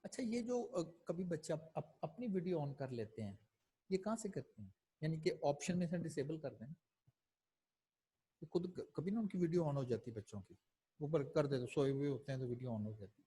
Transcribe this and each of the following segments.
अच्छा, ये जो कभी बच्चे अपनी वीडियो ऑन कर लेते हैं, ये कहाँ से करते हैं? यानी कि ऑप्शन में से डिसेबल कर दें, तो खुद कभी ना उनकी वीडियो ऑन हो जाती है बच्चों की, ऊपर कर देते, सोए हुए होते हैं तो वीडियो ऑन हो जाती है।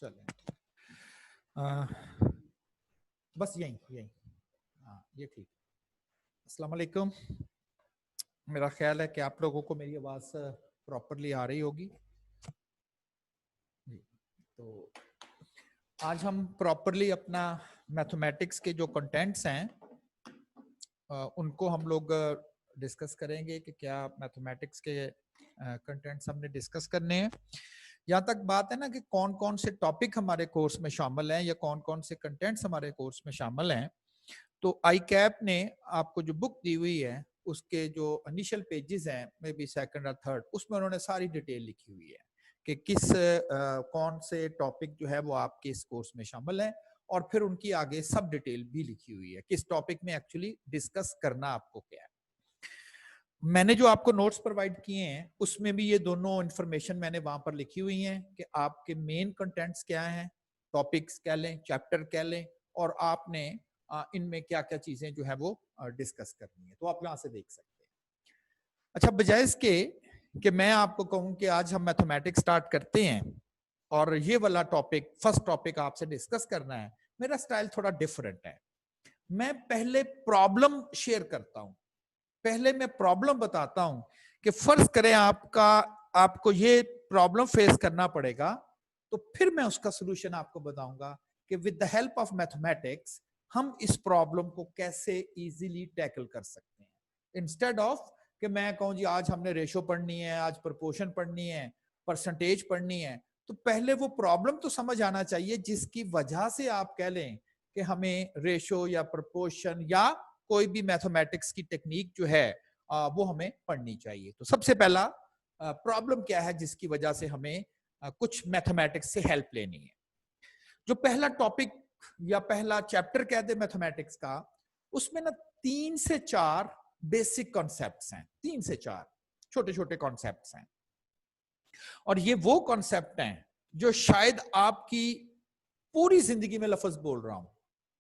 चलें, बस यही यही, हाँ ये ठीक। अस्सलाम वालेकुम। मेरा ख्याल है कि आप लोगों को मेरी आवाज़ प्रॉपरली आ रही होगी जी। तो आज हम प्रॉपरली अपना मैथमेटिक्स के जो कंटेंट्स हैं उनको हम लोग डिस्कस करेंगे कि क्या मैथमेटिक्स के कंटेंट्स हमने डिस्कस करने हैं। यहाँ तक बात है ना कि कौन कौन से टॉपिक हमारे कोर्स में शामिल हैं या कौन कौन से कंटेंट्स हमारे कोर्स में शामिल हैं। तो आई कैप ने आपको जो बुक दी हुई है उसके जो इनिशियल पेजेस हैं, मे बी सेकंड और थर्ड, उसमें उन्होंने सारी डिटेल लिखी हुई है कि किस कौन से टॉपिक जो है वो आपके इस कोर्स में शामिल है, और फिर उनकी आगे सब डिटेल भी लिखी हुई है किस टॉपिक में एक्चुअली डिस्कस करना आपको क्या है। मैंने जो आपको नोट्स प्रोवाइड किए हैं उसमें भी ये दोनों इंफॉर्मेशन मैंने वहां पर लिखी हुई हैं कि आपके मेन कंटेंट्स क्या हैं, टॉपिक्स कह लें, चैप्टर कह लें, और आपने इनमें क्या क्या चीजें जो है वो डिस्कस करनी है, तो आप यहां से देख सकते हैं। अच्छा, बजाय इसके कि मैं आपको कहूं कि आज हम मैथमेटिक्स स्टार्ट करते हैं और ये वाला टॉपिक फर्स्ट टॉपिक आपसे डिस्कस करना है, मेरा स्टाइल थोड़ा डिफरेंट है। मैं पहले प्रॉब्लम शेयर करता हूं, पहले मैं प्रॉब्लम बताता हूं कि फर्ज करें आपको ये प्रॉब्लम फेस करना पड़ेगा, तो फिर मैं उसका सॉल्यूशन आपको बताऊंगा कि with the help of mathematics हम इस प्रॉब्लम को कैसे इजीली टैकल कर सकते हैं। इंस्टेड ऑफ कि मैं कहूं जी आज हमने रेशो पढ़नी है, आज प्रोपोर्शन पढ़नी है, परसेंटेज पढ़नी है, तो पहले वो प्रॉब्लम तो समझ आना चाहिए जिसकी वजह से आप कह लें कि हमें रेशो या प्रोपोर्शन या कोई भी मैथमेटिक्स की टेक्निक जो है वो हमें पढ़नी चाहिए। तो सबसे पहला प्रॉब्लम क्या है जिसकी वजह से हमें कुछ मैथमेटिक्स से हेल्प लेनी है। जो पहला टॉपिक या पहला चैप्टर कह दे मैथमेटिक्स का, उसमें ना 3 से 4 बेसिक कॉन्सेप्ट्स हैं, 3 से 4 छोटे छोटे कॉन्सेप्ट्स हैं, और ये वो कॉन्सेप्ट हैं जो शायद आपकी पूरी जिंदगी में लफ्ज बोल रहा हूं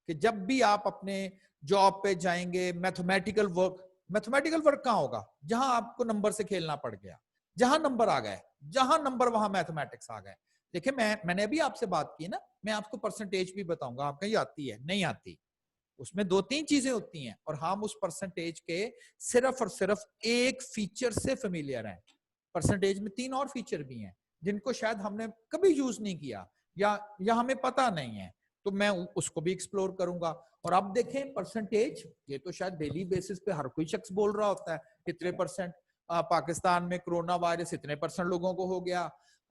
कि जब भी आप अपने जॉब पे जाएंगे, मैथमेटिकल वर्क कहां होगा? जहां आपको नंबर से खेलना पड़ गया, जहां नंबर आ गए, जहां नंबर वहां मैथमेटिक्स आ गए। देखिए, मैंने अभी आपसे बात की ना, मैं आपको परसेंटेज भी बताऊंगा, आप कहीं आती है नहीं आती, उसमें 2-3 चीजें होती हैं, और हम उस परसेंटेज के सिर्फ और सिर्फ एक फीचर से फेमिलियर हैं। परसेंटेज में 3 और फीचर भी हैं जिनको शायद हमने कभी यूज नहीं किया या हमें पता नहीं है, तो मैं उसको भी एक्सप्लोर करूंगा। और अब देखें परसेंटेज, ये तो शायद डेली बेसिस पे हर कोई शख्स बोल रहा होता है कितने परसेंट पाकिस्तान में कोरोना वायरस इतने परसेंट लोगों को हो गया,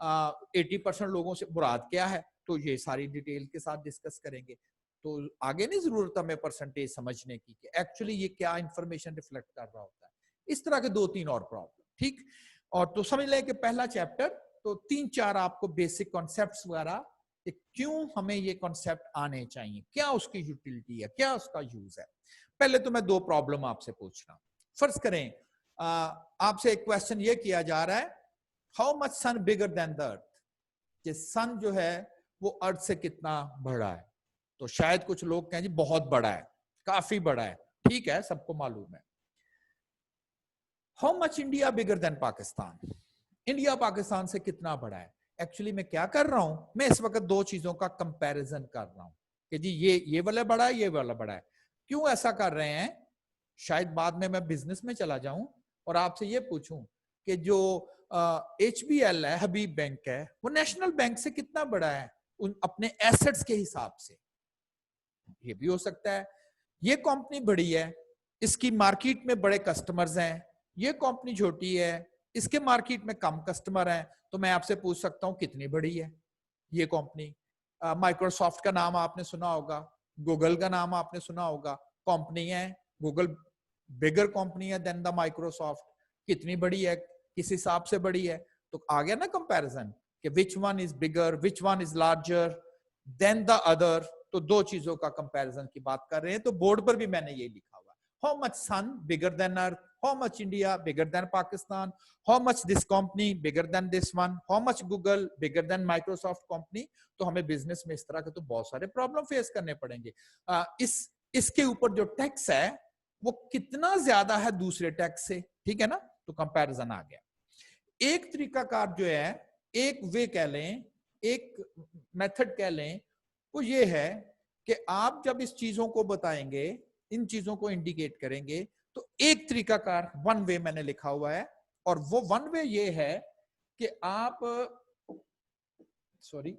80% लोगों से मुराद क्या है, तो ये सारी डिटेल के साथ डिस्कस करेंगे। तो आगे नहीं जरूरत हमें परसेंटेज समझने की कि एक्चुअली ये क्या इंफॉर्मेशन रिफ्लेक्ट कर रहा होता है। इस तरह के 2-3 और प्रॉब्लम, ठीक। और तो समझ लें कि पहला चैप्टर, तो 3-4 आपको बेसिक कॉन्सेप्ट्स वगैरह कि क्यों हमें ये कॉन्सेप्ट आने चाहिए, क्या उसकी यूटिलिटी है, क्या उसका यूज है। पहले तो मैं 2 प्रॉब्लम आपसे पूछ रहा हूं। फर्ज करें आपसे एक क्वेश्चन ये किया जा रहा है, how much sun bigger than the earth, कि सन जो है वो अर्थ से कितना बड़ा है। तो शायद कुछ लोग कहें जी बहुत बड़ा है, काफी बड़ा है, ठीक है, सबको मालूम है। How much India bigger than Pakistan? India Pakistan से कितना बड़ा है? एक्चुअली मैं क्या कर रहा हूं, मैं इस वक्त दो चीजों का कंपैरिजन कर रहा हूं कि जी ये वाला बड़ा है, ये वाला बड़ा है। क्यों ऐसा कर रहे हैं? शायद बाद में मैं बिजनेस में चला जाऊं और आपसे ये पूछूं कि जो HBL है, हबीब बैंक है, वो नेशनल बैंक से कितना बड़ा है उन अपने एसेट्स के हिसाब से? ये भी हो सकता है। ये कंपनी बड़ी है, इसकी मार्केट में बड़े कस्टमर्स हैं, ये कंपनी छोटी है, इसके मार्केट में कम कस्टमर हैं, तो मैं आपसे पूछ सकता हूं कितनी बड़ी है ये कंपनी। माइक्रोसॉफ्ट का नाम आपने सुना होगा, गूगल का नाम आपने सुना होगा, कंपनी है गूगल, बिगर कंपनी है देन द माइक्रोसॉफ्ट। कितनी बड़ी है, किस हिसाब से बड़ी है? तो आ गया ना कंपैरिजन कि which one is bigger, which one is larger than the other. तो दो चीजों का कंपैरिजन की बात कर रहे हैं। तो बोर्ड पर भी मैंने ये लिखा हुआ, how much sun bigger than earth, how much India bigger than Pakistan, how much this company bigger than this one, how much Google bigger than Microsoft company. तो हमें बिजनेस में इस तरह के तो बहुत सारे प्रॉब्लम फेस करने पड़ेंगे। इसके ऊपर जो टैक्स है वो कितना ज्यादा है दूसरे टैक्स से, ठीक है ना? तो कंपैरिजन आ गया। एक तरीकाकार जो है, एक वे कह लें, एक मेथड कह लें, वो ये है कि आप जब इस चीजों को बताएंगे, इन चीजों को इंडिकेट करेंगे, तो एक तरीकाकार वन वे मैंने लिखा हुआ है, और वो वन वे ये है कि आप सॉरी,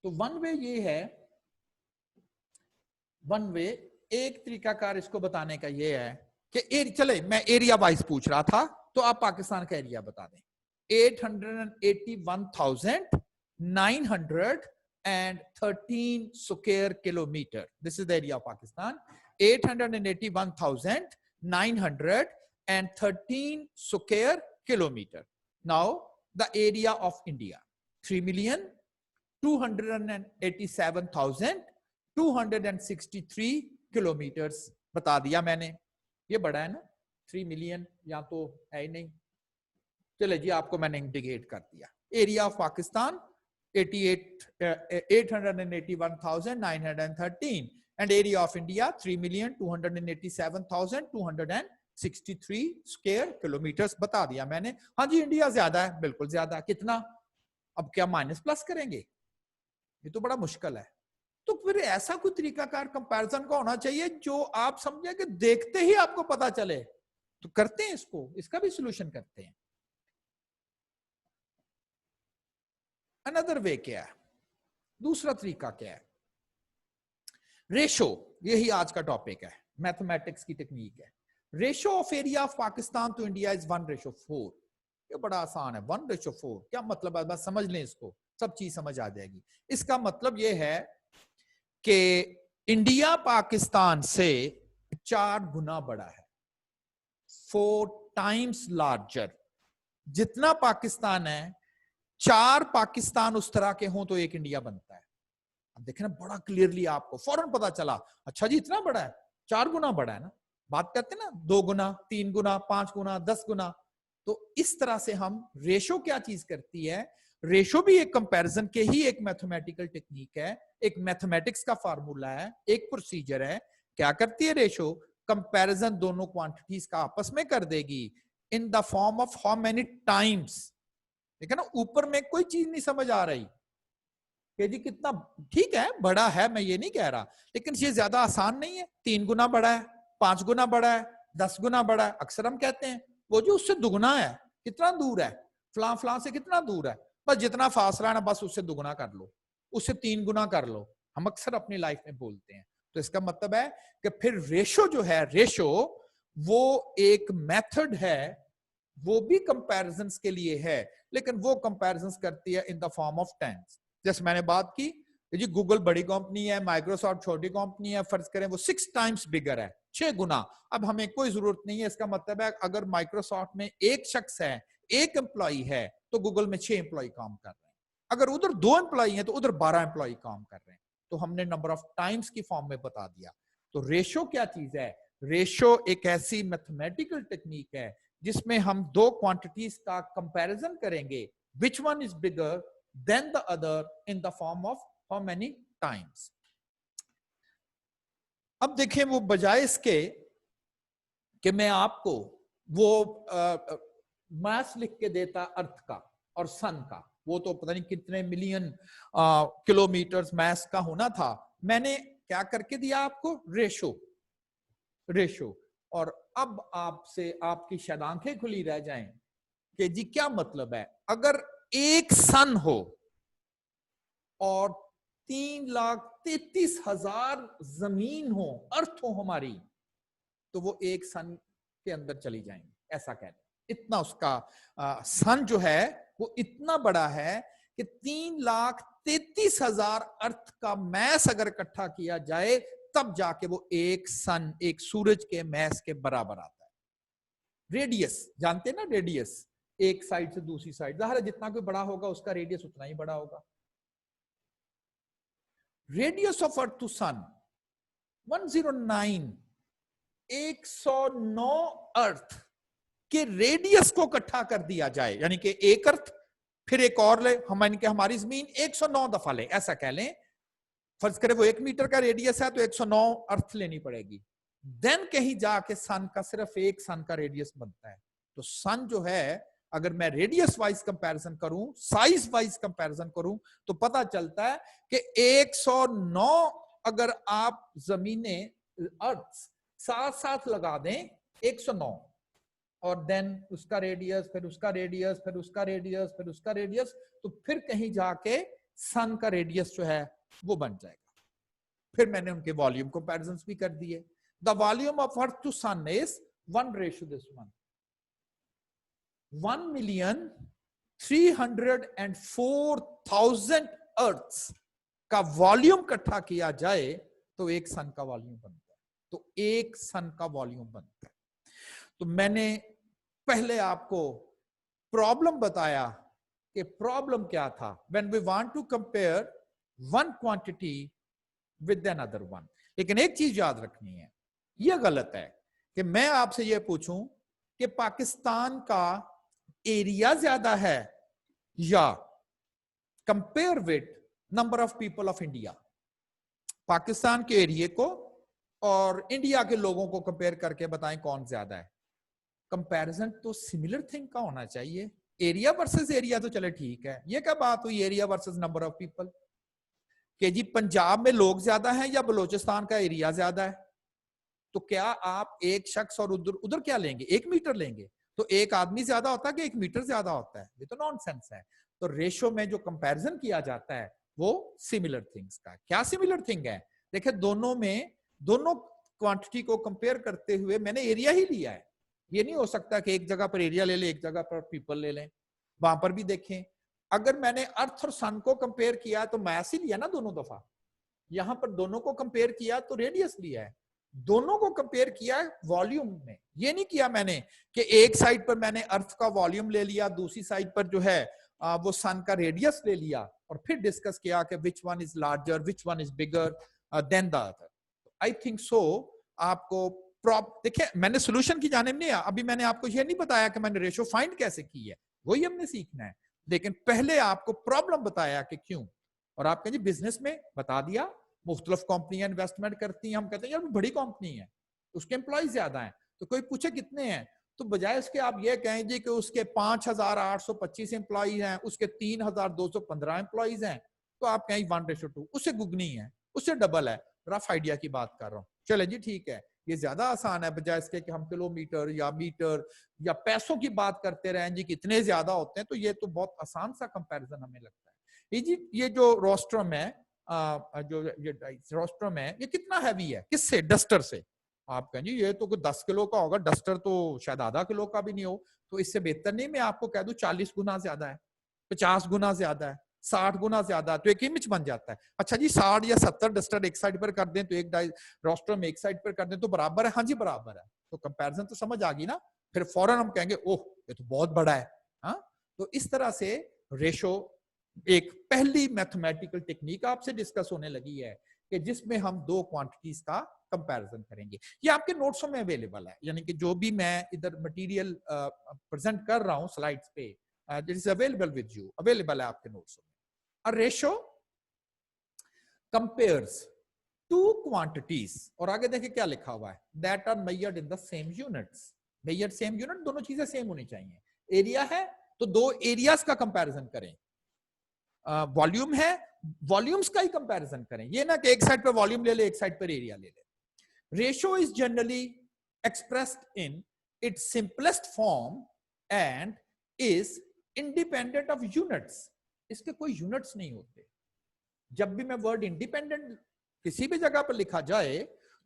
तो वन वे ये है, वन वे एक तरीकाकार इसको बताने का ये है कि चले मैं एरिया वाइज पूछ रहा था, तो आप पाकिस्तान का एरिया बता दें। 881,913 square kilometre, this is the area of Pakistan. 881,913 square kilometre. Now the area of India 3,287,263 kilometres बता दिया मैंने। ये बड़ा है ना, 3 मिलियन या तो है ही नहीं। चले जी, आपको मैंने इंडिकेट कर दिया। Area of Pakistan 881,913 and area of India 3,287,263 square kilometres बता दिया मैंने। हाँ जी, इंडिया ज्यादा है, बिल्कुल ज्यादा। कितना? अब क्या माइनस प्लस करेंगे? ये तो बड़ा मुश्किल है। तो फिर ऐसा कोई तरीकाकार कंपैरिजन का होना चाहिए जो आप समझे कि देखते ही आपको पता चले। तो करते हैं इसको, इसका भी सोल्यूशन करते हैं। अनदर वे क्या है, दूसरा तरीका क्या है? रेशो, यही आज का टॉपिक है, मैथमेटिक्स की टेक्निक है। Ratio of area of Pakistan to India is 1:4। ये बड़ा आसान है, 1:4। क्या मतलब है? बस समझ लें इसको, सब चीज समझ आ जाएगी। इसका मतलब यह है कि इंडिया पाकिस्तान से 4 गुना बड़ा है, 4 टाइम्स लार्जर। जितना पाकिस्तान है, 4 पाकिस्तान उस तरह के हों तो एक इंडिया बनता है। अब देखें ना, बड़ा क्लियरली आपको फौरन पता चला, अच्छा जी इतना बड़ा है, 4 गुना बड़ा है ना। बात करते हैं ना 2 गुना, 3 गुना, 5 गुना, 10 गुना। तो इस तरह से हम, रेशो क्या चीज करती है? रेशो भी एक कंपैरिजन के ही एक मैथमेटिकल टेक्निक है, एक मैथमेटिक्स का फार्मूला है, एक प्रोसीजर है। क्या करती है रेशो? कंपैरिजन दोनों क्वांटिटीज का आपस में कर देगी इन the form of how many times. देखा ना, ऊपर में कोई चीज नहीं समझ आ रही कि जी कितना, ठीक है बड़ा है, मैं ये नहीं कह रहा, लेकिन ये ज्यादा आसान नहीं है। 3 गुना बड़ा है, 5 गुना बड़ा है, 10 गुना बड़ा है। अक्सर हम कहते हैं वो जो उससे दुगना है, कितना दूर है, फलां फलां से कितना दूर है, बस जितना फासला है ना बस उससे दुगना कर लो, उससे 3 गुना कर लो। हम अक्सर अपनी लाइफ में बोलते हैं। तो इसका मतलब है कि फिर रेशो जो है, रेशो वो एक मेथड है, वो भी कंपैरिजंस के लिए है, लेकिन वो कंपैरिजंस करती है in the form of tense. जैसे मैंने बात की जी, गूगल बड़ी कंपनी है, माइक्रोसॉफ्ट छोटी कंपनी है, फर्ज करें वो 6 टाइम्स बिगर है, 6 गुना। अब हमें कोई जरूरत नहीं है, इसका मतलब है अगर माइक्रोसॉफ्ट में एक शख्स है, एक एम्प्लॉय है, तो गूगल में 6 एम्प्लॉय काम कर रहे हैं। अगर उधर 2 एम्प्लॉय हैं तो उधर 12 एम्प्लॉय काम कर रहे हैं। तो हमने नंबर ऑफ टाइम्स की फॉर्म में बता दिया। तो रेशो क्या चीज है? रेशो एक ऐसी मैथमेटिकल टेक्निक है जिसमें हम दो क्वांटिटीज का कंपैरिजन करेंगे, which one is bigger than the other in the form of how many times. अब देखें, वो बजाय इसके कि मैं आपको वो मास लिख के देता अर्थ का और सन का, वो तो पता नहीं कितने मिलियन किलोमीटर्स मास का होना था, मैंने क्या करके दिया आपको, रेशो। और अब आपसे आपकी शायद आंखें खुली रह जाएं कि जी क्या मतलब है, अगर एक सन हो और 3,33,000 जमीन हो, अर्थ हो हमारी, तो वो एक सन के अंदर चली जाएंगी, ऐसा कह रहे। इतना उसका सन जो है वो इतना बड़ा है कि 3,33,000 अर्थ का मैस अगर इकट्ठा किया जाए तब जाके वो एक सन, एक सूरज के मैस के बराबर आता है। रेडियस जानते हैं ना, रेडियस एक साइड से दूसरी साइड, जाहिर है जितना कोई बड़ा होगा उसका रेडियस उतना ही बड़ा होगा। रेडियस ऑफ अर्थ टू सन 109, 109 अर्थ के रेडियस को इकट्ठा कर दिया जाए, यानी कि एक अर्थ फिर एक और ले, हमारी जमीन 109 दफा ले, ऐसा कह लें। फर्ज करें वो 1 मीटर का रेडियस है तो 109 अर्थ लेनी पड़ेगी, देन कहीं जाके सन का सिर्फ एक सन का रेडियस बनता है। तो सन जो है, अगर मैं रेडियस वाइज कंपैरिजन करूं, साइज वाइज कंपैरिजन करूं, तो पता चलता है कि 109 अगर आप जमीनें अर्थ साथ साथ लगा दें 109, और देन उसका रेडियस, फिर उसका रेडियस, फिर उसका रेडियस, फिर उसका रेडियस, तो फिर कहीं जाके सन का रेडियस जो है वो बन जाएगा। फिर मैंने उनके वॉल्यूम कंपैरिजंस भी कर दिए। The volume of earth to sun is 1:1, 1,304,000 earth का वॉल्यूम इकट्ठा किया जाए तो एक सन का वॉल्यूम बनता है, तो एक सन का वॉल्यूम बनता है। तो मैंने पहले आपको प्रॉब्लम बताया कि प्रॉब्लम क्या था, when we want to compare one quantity with another one. लेकिन एक चीज याद रखनी है, यह गलत है कि मैं आपसे यह पूछूं कि पाकिस्तान का एरिया ज्यादा है या compare with number of people of India, Pakistan के एरिया को और इंडिया के लोगों को कंपेयर करके बताएं कौन ज्यादा है। कंपैरिजन तो सिमिलर थिंग का होना चाहिए, एरिया वर्सेस एरिया तो चले ठीक है, ये क्या बात हुई area versus number of people, कि जी पंजाब में लोग ज्यादा हैं या बलूचिस्तान का एरिया ज्यादा है, तो क्या आप एक शख्स और उधर उधर क्या लेंगे, 1 मीटर लेंगे, तो एक आदमी ज्यादा होता है कि 1 मीटर ज्यादा होता है, ये तो नॉनसेंस है। तो रेशो में जो कंपैरिजन किया जाता है वो सिमिलर थिंग्स का। क्या सिमिलर थिंग है, देखिए दोनों में, दोनों क्वांटिटी को कंपेयर करते हुए मैंने एरिया ही लिया है, ये नहीं हो सकता कि एक जगह पर एरिया ले लें एक जगह पर पीपल ले लें। वहां पर भी देखें, अगर मैंने अर्थ और सन को कंपेयर किया तो मैस ही लिया ना दोनों दफा, यहां पर दोनों को कंपेयर किया तो रेडियस लिया है, दोनों को कंपेयर किया वॉल्यूम में। ये नहीं किया मैंने कि एक साइड पर मैंने अर्थ का वॉल्यूम ले लिया, दूसरी साइड पर जो है वो सन का रेडियस ले लिया और फिर डिस्कस किया कि which one is larger, which one is bigger than the other. I think so आपको देखिए मैंने सोल्यूशन की जाने में नहीं, अभी मैंने आपको ये नहीं बताया कि मैंने रेशो फाइंड कैसे की है, वही हमने सीखना है, लेकिन पहले आपको प्रॉब्लम बताया कि क्यों, और आप कहें बिजनेस में बता दिया मुख्तलिफ कंपनियां इन्वेस्टमेंट करती हैं, हम कहते हैं यार बड़ी कंपनी है उसके एम्प्लॉय ज्यादा हैं, तो कोई पूछे कितने हैं, तो बजाय इसके आप ये कहें जी कि उसके 5,825 एम्प्लॉय हैं, उसके 3,215 एम्प्लॉयज हैं, तो आप कहें 1:2, उससे गुगनी है, उससे डबल है, रफ आइडिया की बात कर रहा हूँ, चले जी ठीक है, ये ज्यादा आसान है बजाय इसके कि हम किलोमीटर या मीटर या पैसों की बात करते रहें जी कितने ज्यादा होते हैं, तो ये तो बहुत आसान सा कंपैरिजन हमें लगता है। जी ये जो रोस्ट्रम है, जो ये रोस्ट्रम है, ये कितना हैवी है, किससे, डस्टर से, आप कहें जी ये तो कोई 10 किलो का होगा, डस्टर तो शायद आधा किलो का भी नहीं हो, तो इससे बेहतर नहीं मैं आपको कह दूं 40 गुना ज्यादा है, 50 गुना ज्यादा है, 60 गुना ज्यादा, तो एक इमेज बन जाता है। अच्छा जी 60 या 70 डस्टर एक साइड पर कर दें तो एक रोस्ट्रम एक साइड पर कर दें तो बराबर है, हाँ जी बराबर है, तो कंपैरिजन तो समझ आ गई ना, फिर फौरन हम कहेंगे ओह ये तो बहुत बड़ा है। हाँ, तो इस तरह से रेशो एक पहली मैथमेटिकल टेक्निक आपसे डिस्कस होने लगी है कि जिसमें हम दो क्वांटिटीज का कंपैरिजन करेंगे। ये आपके नोट्सों में अवेलेबल है, यानी कि जो भी मैं इधर मटेरियल प्रेजेंट कर रहा हूं स्लाइड्स पे, it is available with you, available है आपके नोट्सों में। A ratio compares two quantities, और आगे देखिए क्या लिखा हुआ है, that are measured in the same units. Measured same unit, दोनों चीजें सेम होनी चाहिए। एरिया है तो दो एरियाज का कंपैरिजन करें, वॉल्यूम है वॉल्यूम्स का ही कंपैरिजन करें, ये ना कि एक साइड पे वॉल्यूम ले ले एक साइड पर एरिया ले ले। Ratio is generally expressed in its simplest form and is independent of units. इसके कोई यूनिट्स नहीं होते। जब भी मैं वर्ड इंडिपेंडेंट किसी भी जगह पर लिखा जाए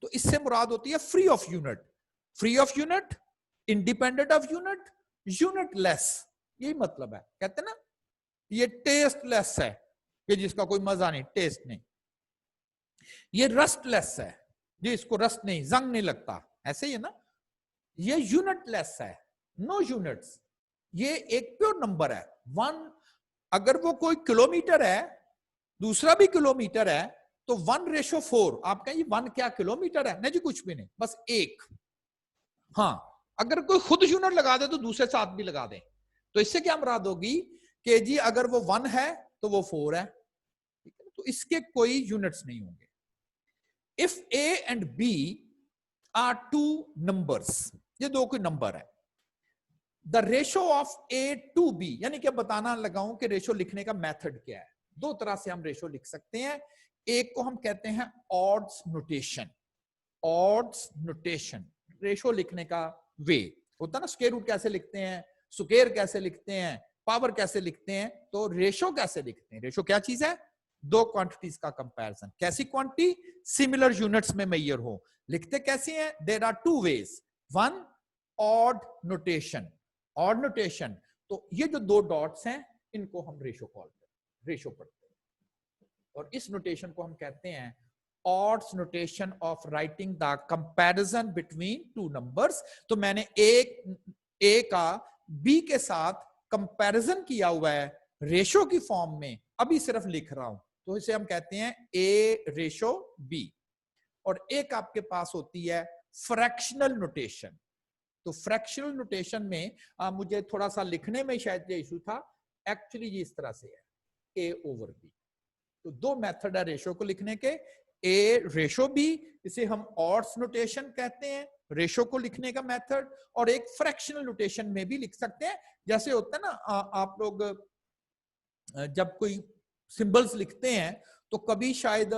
तो इससे मुराद होती है free of unit. Free of unit, independent of unit, unitless, यही मतलब है। कहते हैं ना ये टेस्टलेस है कि जिसका कोई मजा नहीं, टेस्ट नहीं। ये रस्टलेस है, जिसको रस्ट नहीं, जंग नहीं लगता, ऐसे ही है ना। ये यूनिटलेस है, नो यूनिट्स। ये एक प्योर नंबर है, वन। अगर वो कोई किलोमीटर है, दूसरा भी किलोमीटर है, तो 1:4। आप कहेंगे 1 क्या किलोमीटर है? नहीं जी, कुछ भी नहीं, बस एक। हाँ, अगर कोई खुद यूनिट लगा दे तो दूसरे साथ भी लगा दे, तो इससे क्या मुराद होगी कि जी अगर वो 1 है तो वो 4 है, ठीक है? तो इसके कोई यूनिट्स नहीं होंगे। If A and B are two numbers, ये दो कोई नंबर है, the ratio of A to B, यानी कि बताना लगाऊं कि रेशो लिखने का मेथड क्या है। दो तरह से हम रेशो लिख सकते हैं। एक को हम कहते हैं odds notation. Odds notation ratio लिखने का वे होता है ना, स्क्वायर रूट कैसे लिखते हैं, स्क्वायर कैसे लिखते हैं, पावर कैसे लिखते हैं, तो रेशो कैसे लिखते हैं। रेशो क्या चीज है? दो क्वांटिटीज का कंपैरिजन। कैसी क्वांटिटी? सिमिलर यूनिट्स में मेजर हो। लिखते कैसे हैं? There are two ways. One, odd notation. Odd notation, तो ये जो दो डॉट्स हैं इनको हम रेशो कॉल करते हैं, रेशो पढ़ते हैं। और इस नोटेशन को हम कहते हैं odds notation of writing the comparison between two numbers। तो मैंने ए का बी के साथ कंपैरिजन किया हुआ है रेशो की फॉर्म में, अभी सिर्फ लिख रहा हूं, तो इसे हम कहते हैं ए रेशो बी। और एक आपके पास होती है फ्रैक्शनल नोटेशन। तो फ्रैक्शनल नोटेशन में मुझे थोड़ा सा लिखने में शायद ये इशू था, एक्चुअली ये इस तरह से है, ए ओवर बी। तो दो मेथड है रेशो को लिखने के, ए रेशो बी, इसे हम ऑड्स नोटेशन कहते हैं रेशो को लिखने का मेथड, और एक फ्रैक्शनल नोटेशन में भी लिख सकते हैं। जैसे होता है ना, आप लोग जब कोई सिंबल्स लिखते हैं तो कभी शायद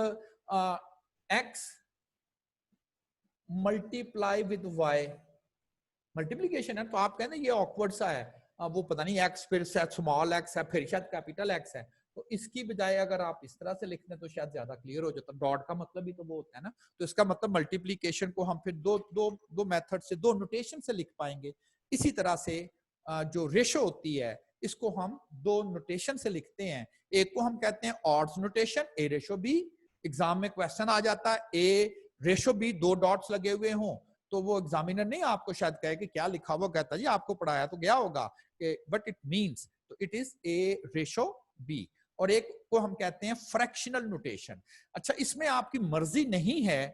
X multiply with Y, multiplication है, तो आप कहते हैं ये ऑकवर्ड सा है, वो पता नहीं एक्स फिर शायद स्मॉल एक्स है फिर शायद कैपिटल एक्स है, तो इसकी बजाय अगर आप इस तरह से लिख दें तो शायद ज्यादा क्लियर हो जाता। डॉट का मतलब ही तो वो होता है ना, तो इसका मतलब मल्टीप्लीकेशन को हम फिर दो मेथड से, दो नोटेशन से लिख पाएंगे। इसी तरह से जो रेशो होती है इसको हम दो नोटेशन से लिखते हैं। एक को हम कहते हैं ऑड्स नोटेशन, ए रेशो बी। एग्जाम में क्वेश्चन आ जाता है ए रेशो बी, दो डॉट्स लगे हुए हों, तो वो एग्जामिनर नहीं आपको शायद कहे कि क्या लिखा हुआ, कहता जी आपको पढ़ाया तो गया होगा, बट इट मींस, तो it is A ratio B. और एक को हम कहते हैं फ्रैक्शनल नोटेशन। अच्छा, इसमें आपकी मर्जी नहीं है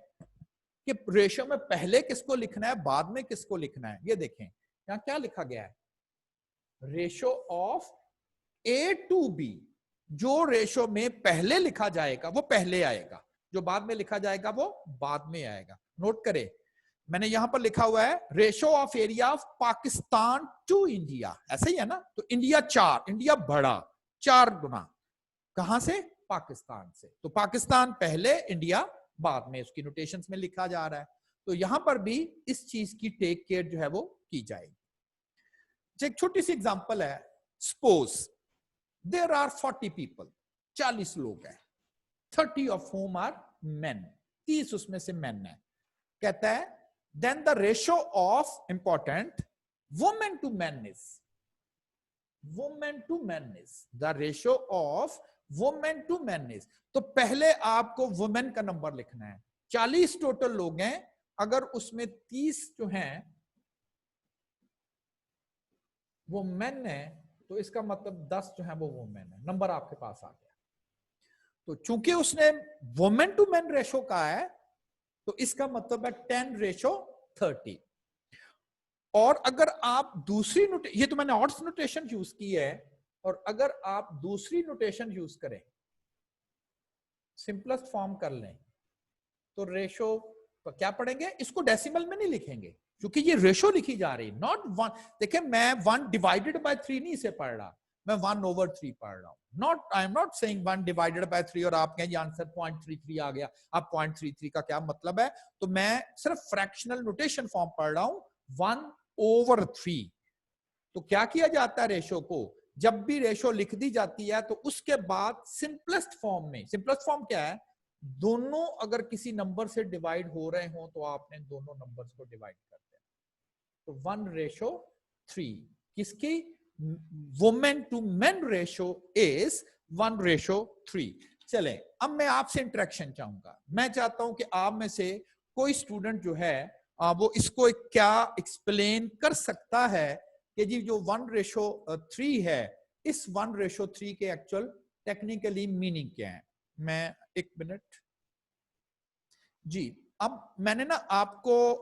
कि रेशो में पहले किसको लिखना है बाद में किसको लिखना है। ये देखें यहां क्या लिखा गया है, ratio of A to B. जो रेशो में पहले लिखा जाएगा वो पहले आएगा, जो बाद में लिखा जाएगा वो बाद में आएगा। नोट करें, मैंने यहां पर लिखा हुआ है ratio of area of Pakistan to India, ऐसे ही है ना। तो इंडिया 4, इंडिया बड़ा 4 गुना, कहां से? पाकिस्तान से। तो पाकिस्तान पहले, इंडिया बाद में, उसकी नोटेशंस में लिखा जा रहा है। तो यहां पर भी इस चीज की टेक केयर जो है वो की जाएगी। एक छोटी सी एग्जांपल है, सपोज देयर आर 40 पीपल, 40 लोग हैं, 30 ऑफ whom आर मेन, 30 उसमें से मेन है। कहता है then the ratio of, important, women to man is, women to man is, the ratio of women to man is. तो पहले आपको वुमेन का नंबर लिखना है। 40 टोटल लोग हैं, अगर उसमें 30 जो हैं वो मेन है, तो इसका मतलब 10 जो है वो वुमेन है। नंबर आपके पास आ गया। तो चूंकि उसने वुमेन टू मैन रेशो का है, तो इसका मतलब है 10:30। और अगर आप दूसरी ये तो मैंने ऑड्स नोटेशन यूज की है, और अगर आप दूसरी नोटेशन यूज करें, सिंपलेस्ट फॉर्म कर लें, तो रेशो क्या पढ़ेंगे, इसको डेसिमल में नहीं लिखेंगे क्योंकि ये रेशो लिखी जा रही है, नॉट वन। देखिए मैं 1 डिवाइडेड बाय 3 नहीं इसे पढ़ रहा, मैं 1/3 पढ़ रहा हूं। Not, I am not saying 1 divided by 3 और आप कहें ये आंसर 0.33 आ गया। अब 0.33 का क्या मतलब है, तो मैं सिर्फ फ्रैक्शनल नोटेशन फॉर्म पढ़ रहा हूं, 1/3। तो क्या किया जाता है रेशो को, जब भी रेशो लिख दी जाती है तो उसके बाद सिंपलेस्ट फॉर्म में, सिंपलेस्ट फॉर्म क्या है, दोनों अगर किसी नंबर से डिवाइड हो रहे हो तो आपने दोनों नंबर्स को डिवाइड कर देना। तो 1/3 किसकी, women to men ratio is 1/3। चले अब मैं आपसे इंटरेक्शन चाहूंगा, मैं चाहता हूं कि आप में से कोई स्टूडेंट जो है वो इसको क्या एक्सप्लेन कर सकता है कि जी जो 1/3 है, इस 1/3 के एक्चुअल टेक्निकली मीनिंग क्या है। मैं 1 मिनट जी, अब मैंने ना आपको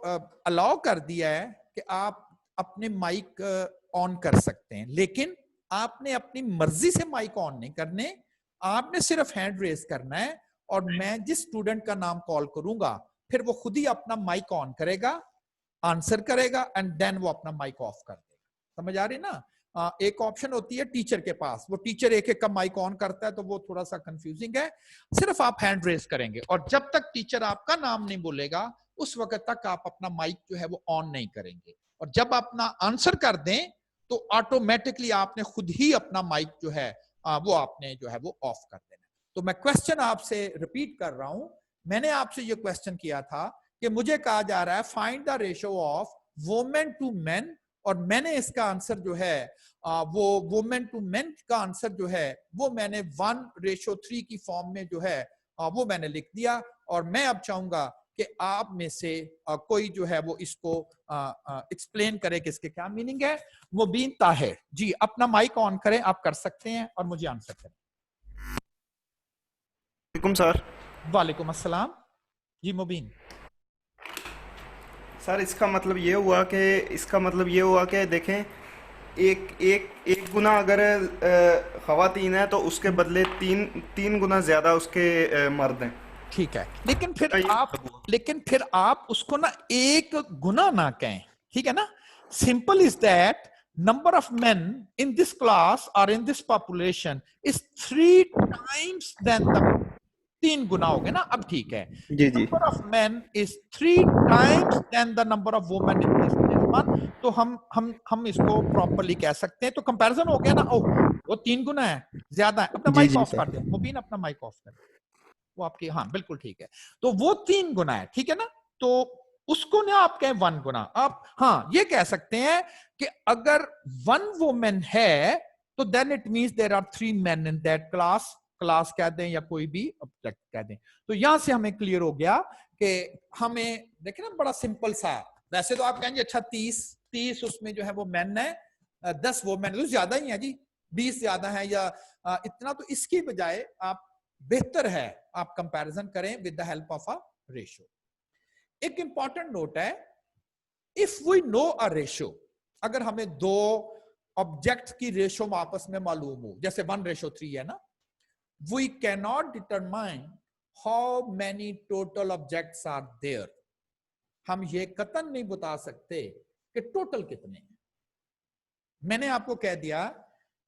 अलाउ कर दिया है कि आप अपने माइक ऑन कर सकते हैं, लेकिन आपने अपनी मर्जी से माइक ऑन नहीं करने, आपने सिर्फ हैंड रेज करना है और मैं जिस स्टूडेंट का नाम कॉल करूंगा फिर वो खुद ही अपना माइक ऑन करेगा, आंसर करेगा एंड देन वो अपना माइक ऑफ कर देगा। समझ आ रही ना। एक ऑप्शन होती है टीचर के पास, वो टीचर एक एक का माइक ऑन करता है तो वो थोड़ा सा कंफ्यूजिंग है। सिर्फ आप हैंड रेज करेंगे और जब तक टीचर आपका नाम नहीं बोलेगा उस वक्त तक आप अपना माइक जो है वो ऑन नहीं करेंगे, और जब अपना आंसर कर दें तो ऑटोमेटिकली आपने खुद ही अपना माइक जो है वो आपने जो है वो ऑफ कर देना। तो मैं क्वेश्चन आपसे रिपीट कर रहा हूं, मैंने आपसे ये क्वेश्चन किया था कि मुझे कहा जा रहा है find the ratio of women to men, और मैंने इसका आंसर जो है वो वुमेन टू मेन का आंसर जो है वो मैंने 1/3 की फॉर्म में जो है वो मैंने लिख दिया। और मैं अब चाहूंगा कि आप में से कोई जो है वो इसको एक्सप्लेन करे कि इसके क्या मीनिंग है। मुबीन ताहिर जी अपना माइक ऑन करें, आप कर सकते हैं और मुझे आंसर करें। वालेकुम सर। वालेकुम अस्सलाम जी मुबीन। सर इसका मतलब ये हुआ कि देखें, एक एक एक गुना अगर खवातीन है तो उसके बदले तीन तीन गुना ज्यादा उसके मर्द हैं। ठीक है, इसका ये मतलब हुआ। लेकिन फिर आप उसको ना एक गुना ना कहें, ठीक है ना। Simple is that number of men in this class और in this population is 3 times than the, 3 गुना हो गया ना, अब ठीक है। जी जी। Number of men is 3 times than the number of women in this one. तो हम इसको प्रॉपर्ली कह सकते हैं, तो कंपैरिजन हो गया ना। ओ वो 3 गुना है, ज्यादा है। अपना जी माइक जी ऑफ कर सर। दे मुबीन, अपना माइक ऑफ कर, वो आपकी, हाँ बिल्कुल ठीक है। तो वो 3 गुना है, ठीक है ना। तो उसको ना आप कहें 1 गुना। आप हाँ ये कह सकते हैं कि अगर 1 वुमेन है तो then it means there are 3 men in that class, class कह दें या कोई भी ऑब्जेक्ट कह दें। तो यहां से हमें क्लियर हो गया कि हमें देखिए ना बड़ा सिंपल सा। वैसे तो आप कहेंगे अच्छा 30 उसमें जो है वो मेन है, 10 वो मेन, तो ज्यादा ही है जी, 20 ज्यादा है या इतना। तो इसकी बजाय आप बेहतर है आप कंपैरिजन करें with the help of a ratio. एक इंपॉर्टेंट नोट है, if we know a ratio, अगर हमें दो ऑब्जेक्ट की रेशियो आपस में मालूम हो, जैसे 1/3 है ना, we can not determine how many total objects are there. हम ये कतन नहीं बता सकते कि टोटल कितने हैं। मैंने आपको कह दिया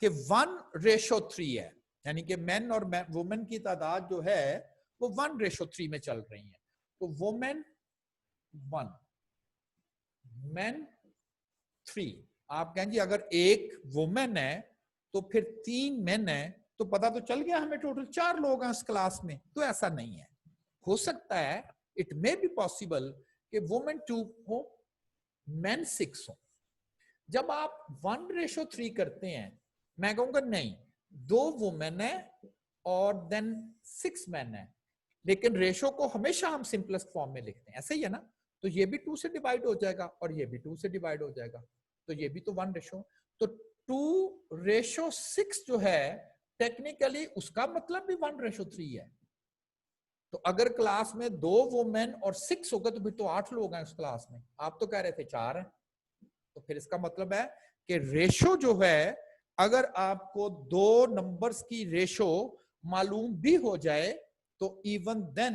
कि 1/3 है, यानी कि मेन और वुमेन की तादाद जो है वो 1/3 में चल रही है। तो वुमेन 1, मेन 3। आप कहेंगे अगर एक वुमेन है तो फिर 3 मेन है, तो पता तो चल गया हमें टोटल 4 लोग हैं इस क्लास में। तो ऐसा नहीं है, हो सकता है इट मे बी पॉसिबल कि वुमेन 2 हो, मेन 6 हो। जब आप 1/3 करते हैं, मैं कहूंगा नहीं 2 वुमेन है और देन 6 मैन है, लेकिन रेशो को हमेशा हम सिंपलेस्ट फॉर्म में लिखते हैं, ऐसे ही है ना। तो ये भी 2 से डिवाइड हो जाएगा और ये भी 2 से डिवाइड हो जाएगा, तो ये भी तो 1 रेशो। तो 2/6 जो है टेक्निकली उसका मतलब भी 1/3 है। तो अगर क्लास में 2 वुमेन और 6 होगा तो फिर तो 8 लोग हैं उस क्लास में। आप तो कह रहे थे 4 है, तो फिर इसका मतलब है कि रेशो जो है, अगर आपको 2 नंबर्स की रेशो मालूम भी हो जाए तो इवन देन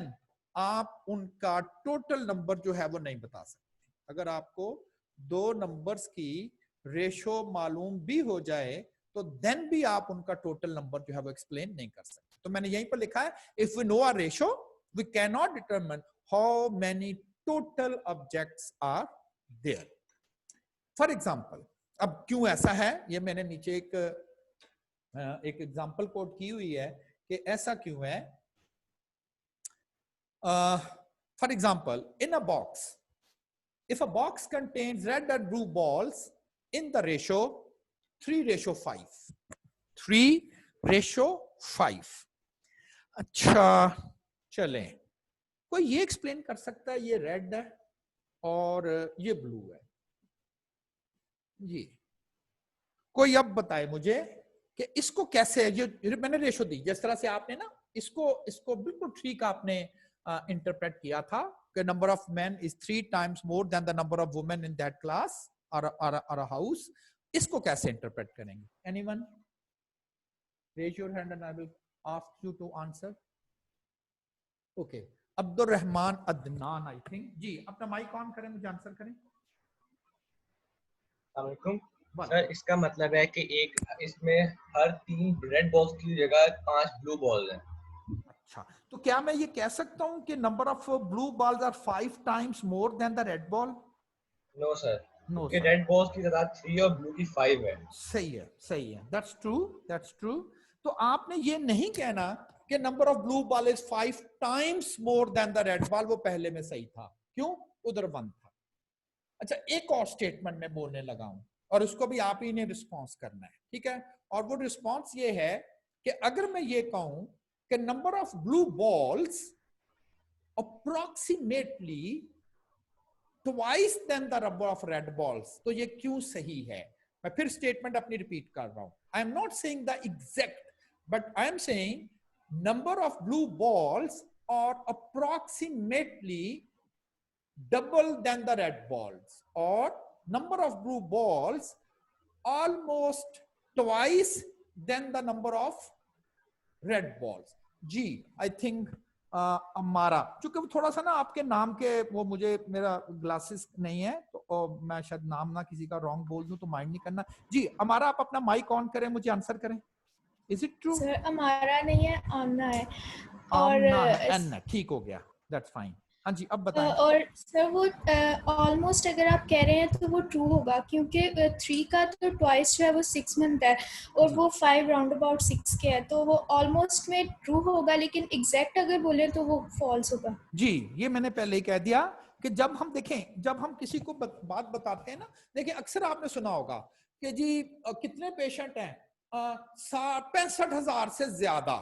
आप उनका टोटल नंबर जो है वो नहीं बता सकते। अगर आपको दो नंबर्स की रेशो मालूम भी हो जाए तो देन भी आप उनका टोटल नंबर जो है वो एक्सप्लेन नहीं कर सकते। तो मैंने यहीं पर लिखा है, if we know a ratio we can not determine how many total objects are there. For example, अब क्यों ऐसा है, ये मैंने नीचे एक एग्जाम्पल कोट की हुई है कि ऐसा क्यों है। For example, in a box, if a box contains red and blue balls in the ratio 3:5, 3:5, अच्छा चलें, कोई ये एक्सप्लेन कर सकता है ये रेड है और ये ब्लू है, ये कोई अब बताए मुझे कि इसको कैसे, ये मैंने रेशो दी जिस तरह से आपने ना इसको बिल्कुल ठीक आपने इंटरप्रेट किया था कि number of man is 3 times more than the number of women in that class और अ हाउस। इसको कैसे इंटरप्रेट करेंगे? Anyone raise your hand and I will ask you to answer. Okay, Abdul Rahman Adnan, I think जी, अपना mic on करें, मुझे answer करें। Sir इसका मतलब है कि एक इसमें हर 3 रेड बॉल्स की जगह 5 ब्लू बॉल्स हैं। अच्छा, तो क्या मैं ये कह सकता हूं कि number of blue balls are 5 times more than the red ball? No sir, no क्योंकि सर, रेड बॉल्स की तादाद 3 और ब्लू की 5 है। सही है, सही है, दैट्स ट्रू, दैट्स ट्रू। तो आपने ये नहीं कहना कि number of blue ball is 5 times more than the red ball, वो पहले में सही था, क्यों? उधर 1 था। अच्छा, एक और स्टेटमेंट में बोलने लगा हूं और उसको भी आप ही ने रिस्पॉन्स करना है, ठीक है? और वो रिस्पॉन्स ये है कि अगर मैं ये कहूं कि number of blue balls approximately twice than the number of red balls, तो ये क्यों सही है? मैं फिर स्टेटमेंट अपनी रिपीट कर रहा हूं। I am not saying the exact, but I am saying number of blue balls और approximately double than the red balls, or number of blue balls almost twice than the number of red balls। जी, I think हमारा, चूंकि थोड़ा सा ना आपके नाम के वो मुझे, मेरा ग्लासेस नहीं है तो मैं शायद नाम ना किसी का रॉन्ग बोल दूं तो माइंड नहीं करना जी। हमारा, आप अपना माइक ऑन करें, मुझे आंसर करें। Is it true? सर हमारा नहीं है, आमना है। और आमना है, एन है, ठीक हो गया, दैट्स फाइन। हाँ जी, अब बताएं। और सर वो ऑलमोस्ट अगर आप कह रहे हैं तो वो ट्रू होगा, क्योंकि 3 का तो ट्वाइस जो है वो 6 बनता है और वो 5 राउंड अबाउट 6 के है, तो वो ऑलमोस्ट में ट्रू होगा, लेकिन एग्जैक्ट अगर बोले तो वो फॉल्स होगा। जी, ये मैंने पहले ही कह दिया कि जब हम देखें, जब हम किसी को बात बताते हैं ना, देखिए अक्सर आपने सुना होगा कि जी कितने पेशेंट हैं, 65,000 से ज्यादा।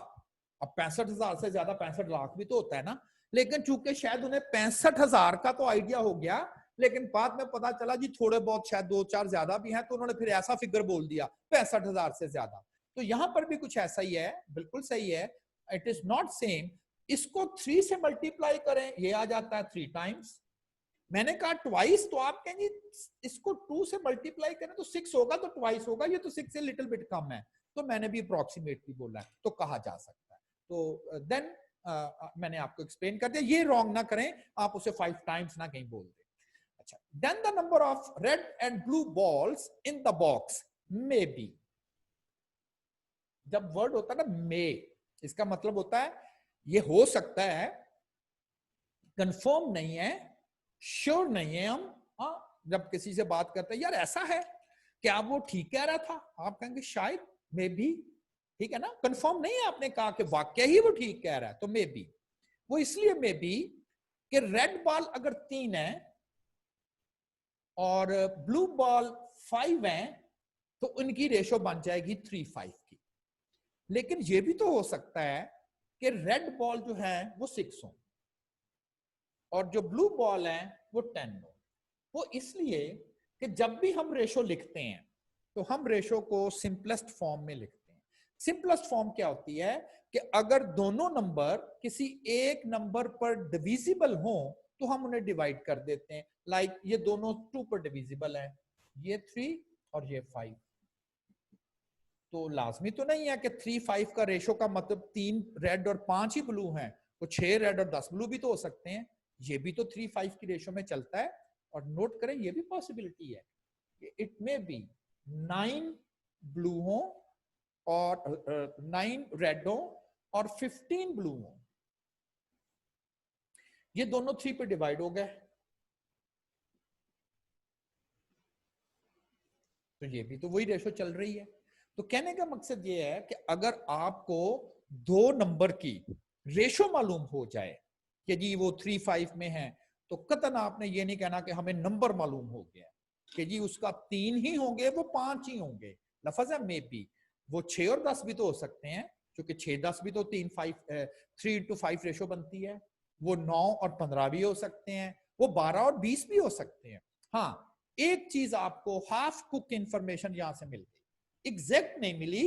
अब 65,000 से ज्यादा 65 लाख भी तो होता है ना, लेकिन चूंकि शायद उन्हें 65,000 का तो आइडिया हो गया, लेकिन बाद में पता चला जी थोड़े बहुत शायद 2-4 ज्यादा भी हैं, तो उन्होंने फिर ऐसा फिगर बोल दिया 65,000 से ज्यादा। तो यहां पर भी कुछ ऐसा ही है, बिल्कुल सही है। It is not same. इसको 3 से मल्टीप्लाई करें, ये आ जाता है 3 टाइम्स। मैंने कहा ट्वाइस, तो आप कहेंगे इसको 2 से मल्टीप्लाई करें तो 6 होगा, तो ट्वाइस होगा, ये तो 6 से लिटिल बिट कम है, तो मैंने भी अप्रोक्सीमेटली बोला है, तो कहा जा सकता है। तो देन मैंने आपको एक्सप्लेन कर दिया, ये रॉन्ग ना करें, आप उसे 5 टाइम्स ना कहीं बोल दें। अच्छा, then the number of red and blue balls in the box maybe. जब वर्ड होता है ना मे, इसका मतलब होता है ये हो सकता है, कंफर्म नहीं है, श्योर नहीं है। हम जब किसी से बात करते हैं, यार ऐसा है, क्या वो ठीक कह रहा था, आप कहेंगे शायद, मे बी, ठीक है ना, कंफर्म नहीं है, आपने कहा कि वाकई ही वो ठीक कह रहा है, तो मे बी। वो इसलिए मे बी कि रेड बॉल अगर 3 है और ब्लू बॉल 5 है, तो उनकी रेशो बन जाएगी 3:5 की। लेकिन यह भी तो हो सकता है कि रेड बॉल जो है वो 6 हो और जो ब्लू बॉल है वो 10 हो। वो इसलिए कि जब भी हम रेशो लिखते हैं तो हम रेशो को सिंपलेस्ट फॉर्म में लिखते हैं। सिंपलेस्ट फॉर्म क्या होती है कि अगर दोनों नंबर किसी एक नंबर पर डिविजिबल हो तो हम उन्हें डिवाइड कर देते हैं। लाइक ये दोनों 2 पर डिविजिबल है, ये 3 और ये 5। तो लाजमी तो नहीं है कि 3:5 का रेशो का मतलब 3 रेड और 5 ही ब्लू हैं। तो 6 रेड और 10 ब्लू भी तो हो सकते हैं, ये भी तो 3:5 की रेशो में चलता है। और नोट करें ये भी पॉसिबिलिटी है कि इट में बी 9 ब्लू हो और 9 रेड हो और 15 ब्लू हो। ये दोनों 3 पे डिवाइड हो गए, तो ये भी तो वही रेशो चल रही है। तो कहने का मकसद ये है कि अगर आपको 2 नंबर की रेशो मालूम हो जाए कि जी वो 3:5 में है, तो कतन आपने ये नहीं कहना कि हमें नंबर मालूम हो गया कि जी उसका 3 ही होंगे, वो 5 ही होंगे। लफ्ज है मे बी, वो 6 और 10 भी तो हो सकते हैं, क्योंकि 6-10 भी तो 3:5 रेशो बनती है। वो 9 और 15 भी हो सकते हैं, वो 12 और 20 भी हो सकते हैं। हाँ, एक चीज आपको हाफ कुक इंफॉर्मेशन यहां से मिल गई, एग्जैक्ट नहीं मिली,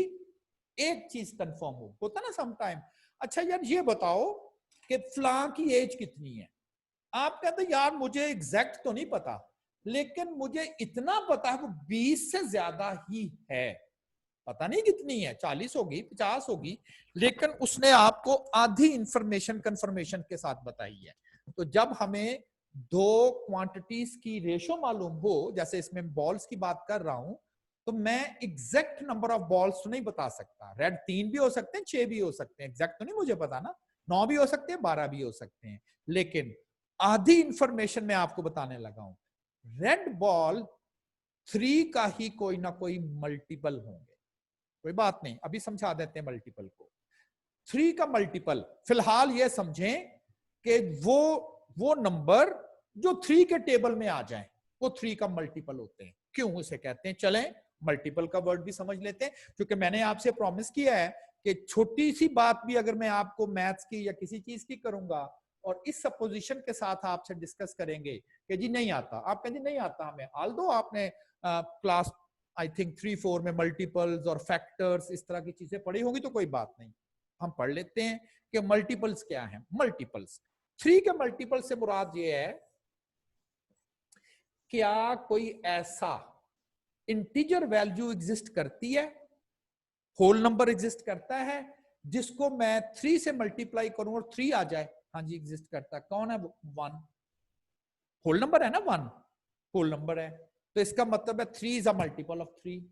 एक चीज कंफर्म होता ना समटाइम। अच्छा यार ये बताओ कि फलां की एज कितनी है? आप कहते यार मुझे एग्जैक्ट तो नहीं पता, लेकिन मुझे इतना पता है वो 20 से ज्यादा ही है। पता नहीं कितनी है, 40 होगी, 50 होगी, लेकिन उसने आपको आधी इंफॉर्मेशन कंफर्मेशन के साथ बताई है। तो जब हमें 2 क्वांटिटीज की रेशो मालूम हो, जैसे इसमें बॉल्स की बात कर रहा हूं, तो मैं एग्जैक्ट नंबर ऑफ बॉल्स तो नहीं बता सकता। रेड 3 भी हो सकते हैं, 6 भी हो सकते हैं, एग्जैक्ट तो नहीं मुझे पता ना, 9 भी हो सकते हैं, 12 भी हो सकते हैं, लेकिन आधी इंफॉर्मेशन मैं आपको बताने लगा हूं। रेड बॉल 3 का ही कोई ना कोई मल्टीपल होंगे, कोई बात नहीं, अभी समझा देते हैं मल्टीपल को। 3 का मल्टीपल फिलहाल ये समझें कि वो नंबर जो 3 के टेबल में आ जाए वो 3 का मल्टीपल होते हैं। क्यों उसे कहते हैं, चलें मल्टीपल का वर्ड भी समझ लेते हैं, क्योंकि मैंने आपसे प्रॉमिस किया है कि छोटी सी बात भी अगर मैं आपको मैथ्स की या किसी चीज की करूंगा और इस सपोजिशन के साथ आपसे डिस्कस करेंगे कि जी नहीं आता, आप कहेंगे नहीं आता हमें, आल्दो आपने क्लास आई थिंक 3-4 में मल्टीपल्स और फैक्टर्स इस तरह की चीजें पढ़ी होगी, तो कोई बात नहीं, हम पढ़ लेते हैं कि मल्टीपल्स क्या है। मल्टीपल्स 3 के मल्टीपल से मुराद ये है, क्या कोई ऐसा इंटीजर वैल्यू एग्जिस्ट करती है, होल नंबर एग्जिस्ट करता है, जिसको मैं 3 से मल्टीप्लाई करूं और 3 आ जाए? हाँ जी एग्जिस्ट करता है। कौन है वो? 1 होल नंबर है ना, 1 होल नंबर है, तो इसका मतलब है 3 इज अ मल्टीपल ऑफ 3।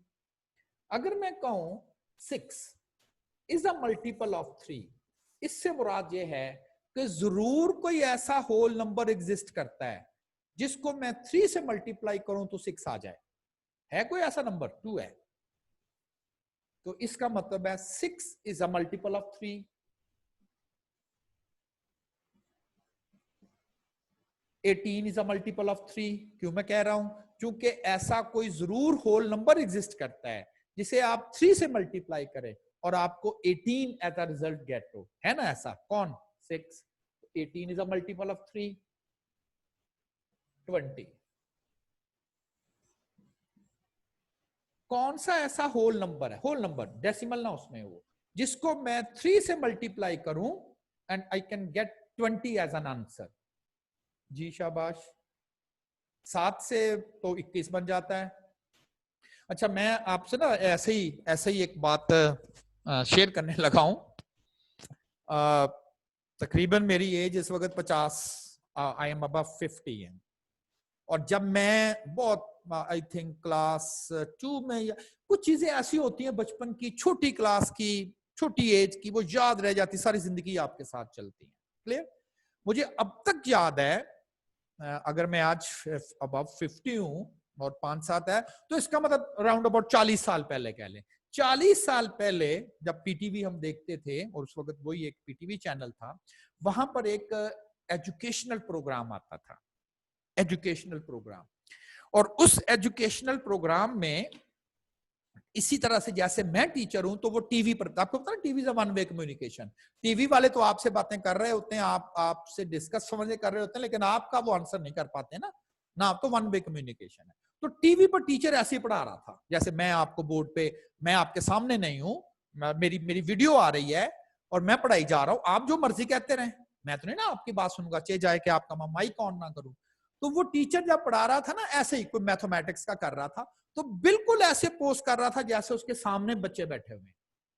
अगर मैं कहूं 6 इज अ मल्टीपल ऑफ 3, इससे मुराद ये है कि जरूर कोई ऐसा होल नंबर एग्जिस्ट करता है जिसको मैं 3 से मल्टीप्लाई करूं तो 6 आ जाए। है कोई ऐसा नंबर? 2 है, तो इसका मतलब है 6 is a multiple of 3। 18 is a multiple of 3। क्यों मैं कह रहा हूं? क्योंकि ऐसा कोई जरूर होल नंबर एग्जिस्ट करता है जिसे आप 3 से मल्टीप्लाई करें और आपको 18 एज अ रिजल्ट गेट हो, है ना ऐसा? कौन? 6। 18 इज अ मल्टीपल ऑफ 3। 20 कौन सा ऐसा होल नंबर है, होल नंबर डेसिमल ना उसमें, वो जिसको मैं 3 से मल्टीप्लाई करूं and I can get 20 as an answer? जी शाबाश, 7 से तो 21 बन जाता है। अच्छा मैं आपसे ना ऐसे ही एक बात शेयर करने लगा हूं। तकरीबन मेरी एज इस वक्त 50, आई एम अबव 50 है, और जब मैं बहुत आई थिंक क्लास 2 में, या कुछ चीजें ऐसी होती हैं बचपन की, छोटी क्लास की, छोटी एज की, वो याद रह जाती, सारी जिंदगी आपके साथ चलती है। क्लियर? मुझे अब तक याद है, अगर मैं आज अबव 50 हूं और 5-7 है, तो इसका मतलब अराउंड अबाउट 40 साल पहले कह लें। 40 साल पहले जब पीटीवी हम देखते थे, और उस वक्त वही एक पीटीवी चैनल था, वहां पर एक एजुकेशनल प्रोग्राम आता था, एजुकेशनल प्रोग्राम। और उस एजुकेशनल प्रोग्राम में इसी तरह से जैसे मैं टीचर हूं, तो वो टीवी पर, आपको पता है TV is one way communication. TV वाले तो आपसे बातें कर रहे होते हैं, आपसे डिस्कस समझे कर रहे होते हैं, लेकिन आपका वो आंसर नहीं कर पाते ना, आप तो वन वे कम्युनिकेशन है। तो टीवी पर टीचर ऐसे ही पढ़ा रहा था, जैसे मैं आपको बोर्ड पे, मैं आपके सामने नहीं हूं, मेरी वीडियो आ रही है और मैं पढ़ाई जा रहा हूं, आप जो मर्जी कहते रहे, मैं तो नहीं ना आपकी बात सुनूंगा, चाहे जाए कि आपका मैं माइक ऑन ना करूं। तो वो टीचर जब पढ़ा रहा था ना, ऐसे ही कोई मैथमेटिक्स का कर रहा था, तो बिल्कुल ऐसे पोस्ट कर रहा था जैसे उसके सामने बच्चे बैठे हुए,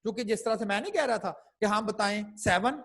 क्योंकि जिस तरह से मैं नहीं कह रहा था कि हाँ बताएं 7,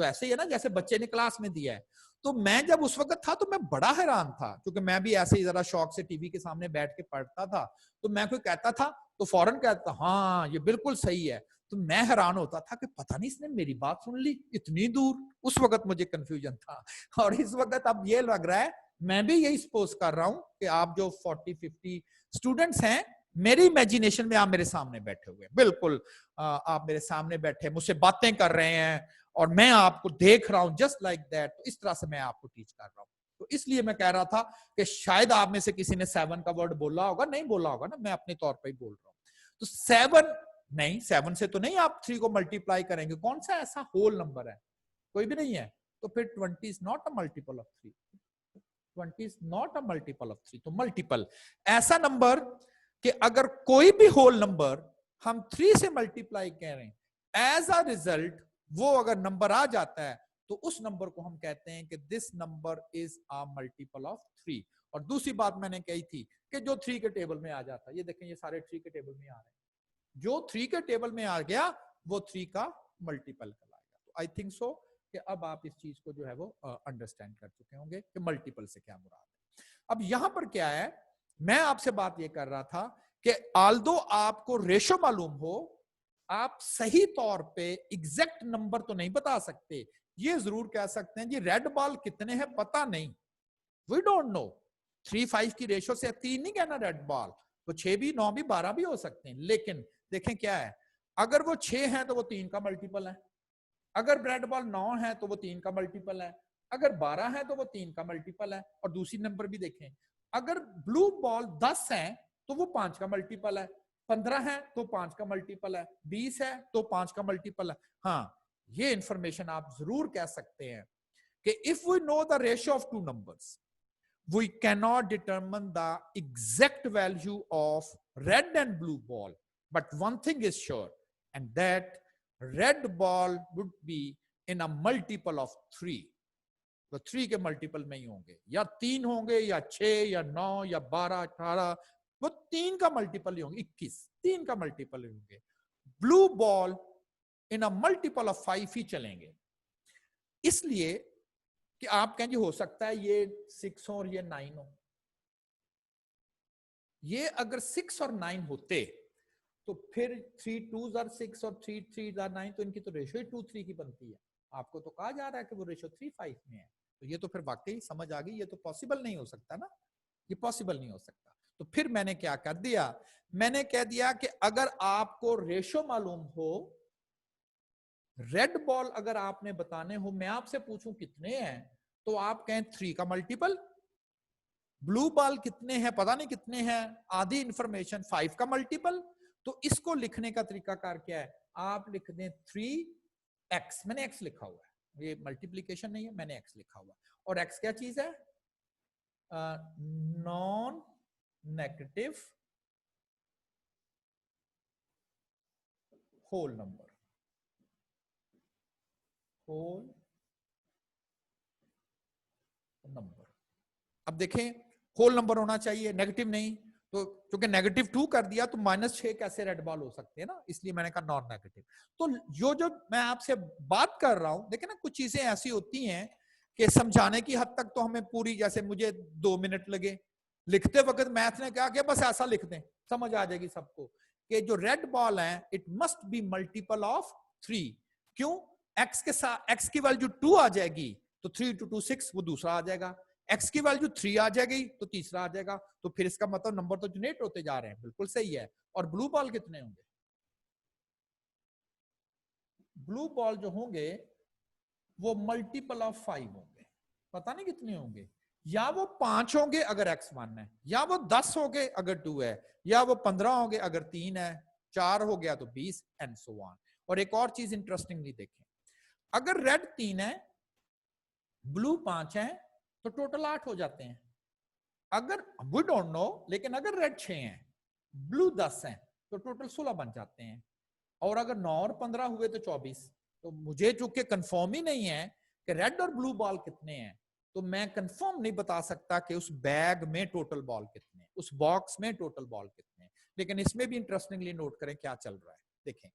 तो ऐसे ही है ना जैसे बच्चे ने क्लास में दिया है। तो मैं जब उस वक्त था तो मैं बड़ा हैरान था, क्योंकि मैं भी ऐसे ही जरा शौक से टीवी के सामने बैठ के पढ़ता था। तो मैं कोई कहता था तो फौरन कहता हाँ ये बिल्कुल सही है। तो मैं हैरान होता था कि पता नहीं इसने मेरी बात सुन ली इतनी दूर। उस वक्त मुझे कंफ्यूजन था। और इस वक्त अब ये लग रहा है, मैं भी यही सपोज कर रहा हूं कि आप जो 40-50 स्टूडेंट्स हैं, मेरी इमेजिनेशन में आप मेरे सामने बैठे हुए, बिल्कुल आप मेरे सामने बैठे मुझसे बातें कर रहे हैं और मैं आपको देख रहा हूं जस्ट लाइक दैट। तो इस तरह से मैं आपको टीच कर रहा हूं। तो इसलिए मैं कह रहा था कि शायद आप में से किसी ने 7 का वर्ड बोला होगा, नहीं बोला होगा ना, मैं अपने तौर पर ही बोल रहा हूं। तो 7 नहीं, 7 से तो नहीं आप 3 को मल्टीप्लाई करेंगे। कौन सा ऐसा होल नंबर है? कोई भी नहीं है। तो फिर 20 is not a multiple of 3। 20 is not a multiple of 3। तो मल्टीपल ऐसा नंबर कि अगर कोई भी होल नंबर हम 3 से मल्टीप्लाई करें, एज अ रिजल्ट वो अगर नंबर आ जाता है तो उस नंबर को हम कहते हैं कि this number is a multiple of 3। और दूसरी बात मैंने कही थी कि जो 3 के टेबल में आ जाता है, ये देखें ये सारे 3 के टेबल में आ रहे हैं, जो 3 के टेबल में आ गया वो 3 का मल्टीपल कहलाएगा। तो आई थिंक सो कि अब आप इस चीज को जो है वो अंडरस्टैंड कर चुके होंगे कि मल्टीपल से क्या मुराद है। अब यहां पर क्या है, मैं आपसे बात ये कर रहा था कि आल्दो आपको रेशो मालूम हो, आप सही तौर पे एग्जैक्ट नंबर तो नहीं बता सकते। ये जरूर कह सकते हैं जी रेड बॉल कितने हैं पता नहीं, वी डोंट नो। 3-5 की रेशो से 3 नहीं कहना रेड बॉल, तो 6 भी 9 भी 12 भी हो सकते हैं। लेकिन देखें क्या है, अगर वो 6 है तो वो 3 का मल्टीपल है, अगर रेड बॉल 9 है तो वो 3 का मल्टीपल है, अगर 12 है तो वो 3 का मल्टीपल है। और दूसरी नंबर भी देखें, अगर ब्लू बॉल 10 है तो वो 5 का मल्टीपल है, 15 है तो 5 का मल्टीपल है, 20 है तो 5 का मल्टीपल है। हाँ, ये इंफॉर्मेशन आप जरूर कह सकते हैं कि if we know the ratio of two numbers, we cannot determine the exact value of red and blue ball, but one thing is sure, and that red ball would be in a multiple of 3। तो 3 के multiple में ही होंगे, या 3 होंगे या 6 या 9 या 12 18, वो 3 का मल्टीपल ही होंगे, 21 3 का मल्टीपल ही होंगे। Blue ball in a multiple of 5 ही चलेंगे। इसलिए कि आप कहेंगे हो सकता है ये 6 हो और ये 9 हो। ये अगर 6 और 9 होते तो फिर 3 2s are 6 और 3 3s are 9, तो इनकी तो रेशियो 2-3 की बनती है। आपको तो कहा जा रहा है कि वो रेशियो 3-5 में है, तो ये तो फिर वाकई समझ आ गई, ये तो पॉसिबल नहीं हो सकता ना, ये पॉसिबल नहीं हो सकता। तो फिर मैंने क्या कर दिया, मैंने कह दिया कि अगर आपको रेशियो मालूम हो, रेड बॉल अगर आपने बताने हो, मैं आपसे पूछूं कितने हैं तो आप कहें 3 का मल्टीपल, ब्लू बॉल कितने हैं पता नहीं कितने हैं, आधी इंफॉर्मेशन 5 का मल्टीपल। तो इसको लिखने का तरीका कार क्या है, आप लिख दें 3x, मैंने x लिखा हुआ है, ये मल्टीप्लीकेशन नहीं है, मैंने x लिखा हुआ है। और x क्या चीज है, non negative whole number, whole number. अब देखें होल नंबर होना चाहिए, नेगेटिव नहीं, तो क्योंकि नेगेटिव 2 कर दिया तो -6 कैसे रेड बॉल हो सकते हैं ना, इसलिए मैंने कहा नॉन नेगेटिव। तो जो मैं आपसे बात कर रहा हूं, देखिए ना कुछ चीजें ऐसी होती हैं कि समझाने की हद तक तो हमें पूरी, जैसे मुझे 2 मिनट लगे लिखते वक्त, मैथ ने कहा कि बस ऐसा लिख दें समझ आ जाएगी सबको कि जो रेड बॉल है it must be multiple of 3। क्यों, x के साथ x की वैल्यू 2 आ जाएगी तो 3 × 2 6, वो दूसरा आ जाएगा, x की वैल्यू 3 आ जाएगी तो तीसरा आ जाएगा। तो फिर इसका मतलब नंबर तो जनरेट होते जा रहे हैं, बिल्कुल सही है। और ब्लू बॉल कितने होंगे, ब्लू बॉल जो होंगे वो मल्टीपल ऑफ 5 होंगे, पता नहीं कितने होंगे, या वो 5 होंगे अगर x 1 है, या वो 10 होंगे अगर 2 है, या वो 15 होंगे अगर 3 है, 4 हो गया तो 20 एंड सो ऑन। और एक और चीज इंटरेस्टिंगली देखें, अगर रेड 3 है ब्लू 5 है तो टोटल 8 हो जाते हैं। अगर वी डोंट नो, लेकिन अगर रेड 6 है ब्लू 10 है तो टोटल 16 बन जाते हैं। और अगर 9 और 15 हुए तो 24। तो मुझे चूंकि कंफर्म ही नहीं है कि रेड और ब्लू बॉल कितने हैं, तो मैं कंफर्म नहीं बता सकता कि उस बैग में टोटल बॉल कितने हैं, उस बॉक्स में टोटल बॉल कितने हैं। लेकिन इसमें भी इंटरेस्टिंगली नोट करें क्या चल रहा है, देखें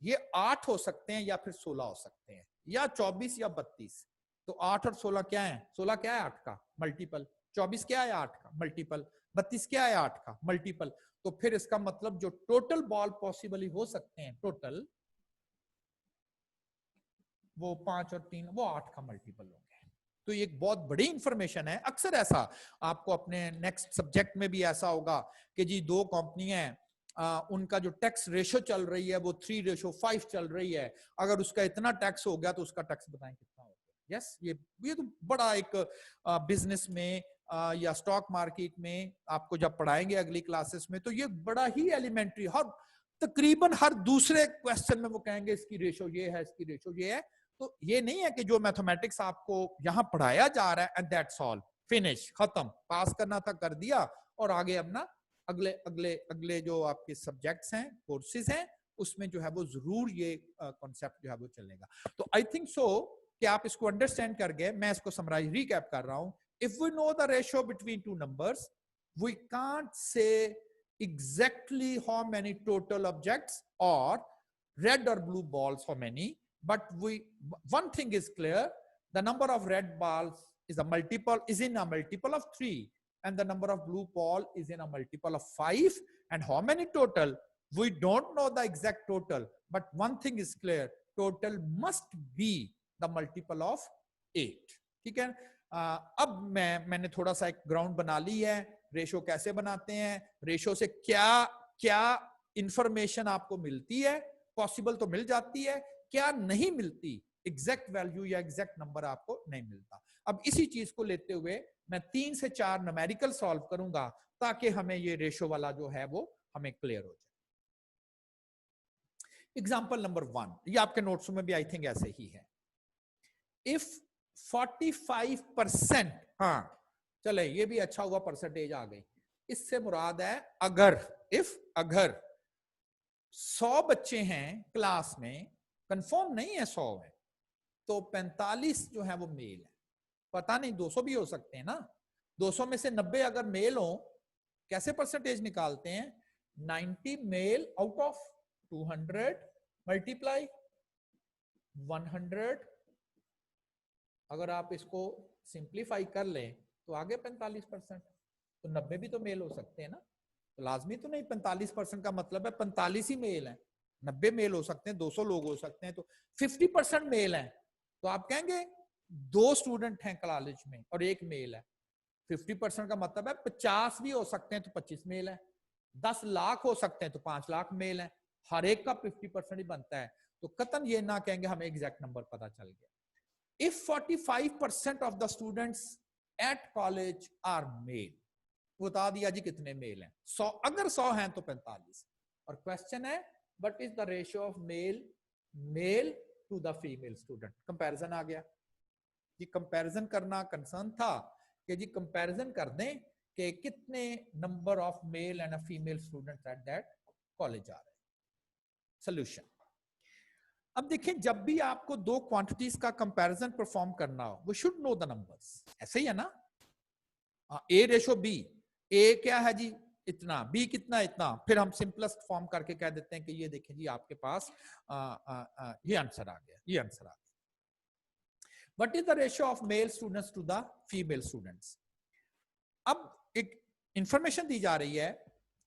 ये 8 हो सकते हैं या फिर 16 हो सकते हैं, या 24 या 32। तो 8 और 16 क्या है? 16 क्या है? 8 का मल्टीपल। 24 क्या है? 8 का मल्टीपल। 32 क्या है? 8 का मल्टीपल। तो फिर इसका मतलब जो टोटल बॉल पॉसिबली हो सकते हैं टोटल, वो 5 और 3 वो 8 का मल्टीपल होंगे। तो ये एक बहुत बड़ी इंफॉर्मेशन है। अक्सर ऐसा आपको अपने नेक्स्ट सब्जेक्ट में भी ऐसा होगा कि जी दो कंपनियां हैं, उनका जो टैक्स रेशो चल रही है वो 3:5 चल रही है। अगर उसका इतना टैक्स हो गया तो उसका टैक्स बताएं कितना हो गया। यस, ये तो बड़ा एक बिजनेस में या स्टॉक मार्केट में आपको जब पढ़ाएंगे अगली क्लासेस में, तो ये बड़ा ही एलिमेंट्री, तकरीबन हर दूसरे क्वेश्चन में वो कहेंगे इसकी रेशो ये है, इसकी रेशो ये है। तो ये नहीं है कि जो मैथमेटिक्स आपको यहां पढ़ाया जा रहा है एंड दैट्स ऑल, फिनिश, खत्म, पास करना था कर दिया और आगे अपना अगले अगले अगले जो आपके सब्जेक्ट्स हैं, कोर्सेज हैं, उसमें जो है वो जरूर ये कॉन्सेप्ट जो है वो चलेगा। तो आई थिंक सो कि आप इसको अंडरस्टैंड कर गए। मैं इसको समराइज रीकैप कर रहा हूं। If we know the ratio between two numbers, we can't say exactly how many total objects or red or blue balls, how many, but one thing is clear: the number of red balls is in a multiple of 3, and the number of blue ball is in a multiple of 5. And how many total, we don't know the exact total, but one thing is clear: total must be the multiple of 8. ठीक है। अब मैंने थोड़ा सा एक ground बना ली है। Ratio कैसे बनाते हैं, रेशो से क्या क्या इंफॉर्मेशन आपको मिलती है, पॉसिबल तो मिल जाती है, क्या नहीं मिलती, एग्जैक्ट वैल्यू या एग्जैक्ट नंबर आपको नहीं मिलता। अब इसी चीज को लेते हुए मैं 3 से 4 न्यूमेरिकल सॉल्व करूंगा ताकि हमें ये रेशो वाला जो है वो हमें क्लियर हो जाए। एग्जाम्पल नंबर 1, ये आपके नोट्स में भी आई थिंक ऐसे ही है। इफ 45%, हाँ चले ये भी अच्छा हुआ परसेंटेज आ गई, इससे मुराद है अगर 100 बच्चे हैं क्लास में, कंफर्म नहीं है 100 है, तो 45 जो है वो मेल है। पता नहीं 200 भी हो सकते हैं ना। 200 में से 90 अगर मेल हो, कैसे परसेंटेज निकालते हैं? 90 मेल आउट ऑफ 200 मल्टीप्लाई 100। अगर आप इसको सिंप्लीफाई कर लें तो आगे 45%, तो 90 भी तो मेल हो सकते हैं ना। तो लाजमी तो नहीं 45% का मतलब है 45 ही मेल है। 90 मेल हो सकते हैं, 200 लोग हो सकते हैं, तो 50% मेल है। तो आप कहेंगे 2 स्टूडेंट हैं कॉलेज में और 1 मेल है। 50% का मतलब है 50 भी हो सकते हैं तो 25 मेल है। 10 लाख हो सकते हैं तो 5 लाख मेल है। हर एक का 50% ही बनता है। तो कतन ये ना कहेंगे हमें एग्जैक्ट नंबर पता चल गया। If 45% of the students at college are male, बता दिया जी कितने मेल हैं? 100, अगर 100 हैं तो 45। और क्वेश्चन है what is the ratio of male to the female student. Comparison आ गया जी। कंपैरिजन करना कंसर्न था कि जी कंपैरिजन कर दें कि कितने number of male and female students at that college आ रहे हैं। सोल्यूशन, अब देखिए जब भी आपको 2 क्वांटिटीज का कंपैरिजन परफॉर्म करना हो, we should know the numbers. ऐसे ही है ना, ए रेशो बी, ए क्या है जी इतना, बी कितना इतना, फिर हम सिंपलेस्ट फॉर्म करके कह देते हैं कि ये देखें जी आपके पास ये आंसर आ गया, ये आंसर आ गया। What is the ratio of male students to the female students. अब एक इंफॉर्मेशन दी जा रही है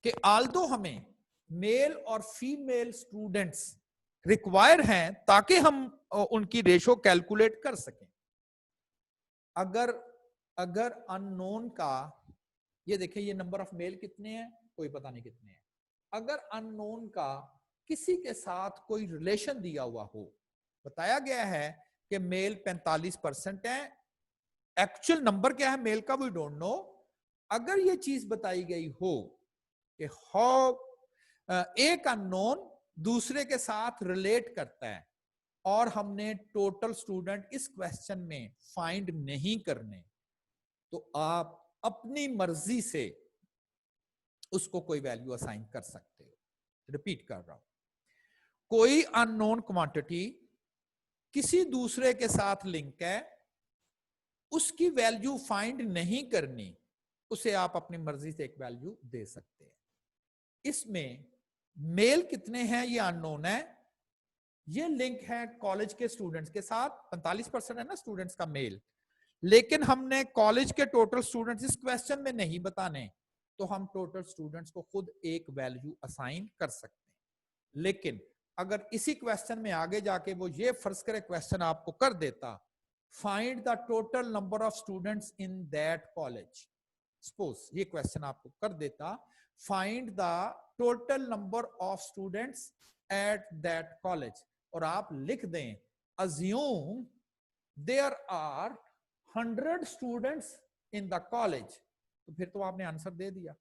कि आल्दो हमें मेल और फीमेल स्टूडेंट्स रिक्वायर हैं ताकि हम उनकी रेशो कैलकुलेट कर सकें। अगर अननोन का, ये देखें ये नंबर ऑफ मेल कितने हैं, कोई पता नहीं कितने हैं। अगर अननोन का किसी के साथ कोई रिलेशन दिया हुआ हो, बताया गया है कि मेल 45% है, एक्चुअल नंबर क्या है मेल का वी डोंट नो। अगर ये चीज बताई गई हो कि हाउ एक अननोन दूसरे के साथ रिलेट करता है और हमने टोटल स्टूडेंट इस क्वेश्चन में फाइंड नहीं करने, तो आप अपनी मर्जी से उसको कोई वैल्यू असाइन कर सकते हो। रिपीट कर रहा हूं, कोई अननोन क्वांटिटी किसी दूसरे के साथ लिंक है, उसकी वैल्यू फाइंड नहीं करनी, उसे आप अपनी मर्जी से एक वैल्यू दे सकते हैं। इसमें मेल कितने हैं ये अननोन है, ये लिंक है कॉलेज के स्टूडेंट्स के साथ, 45% है ना स्टूडेंट्स का मेल, लेकिन हमने कॉलेज के टोटल स्टूडेंट्स इस क्वेश्चन में नहीं बताने, तो हम टोटल स्टूडेंट्स को खुद एक वैल्यू असाइन कर सकते हैं। लेकिन अगर इसी क्वेश्चन में आगे जाके वो ये फर्ज करे क्वेश्चन आपको कर देता, find the total number of students in that college, suppose ये क्वेश्चन आपको कर देता, find the total number of students at that college, और आप लिख दें assume there are 100 students in the college, तो फिर तो आपने आंसर दे दिया।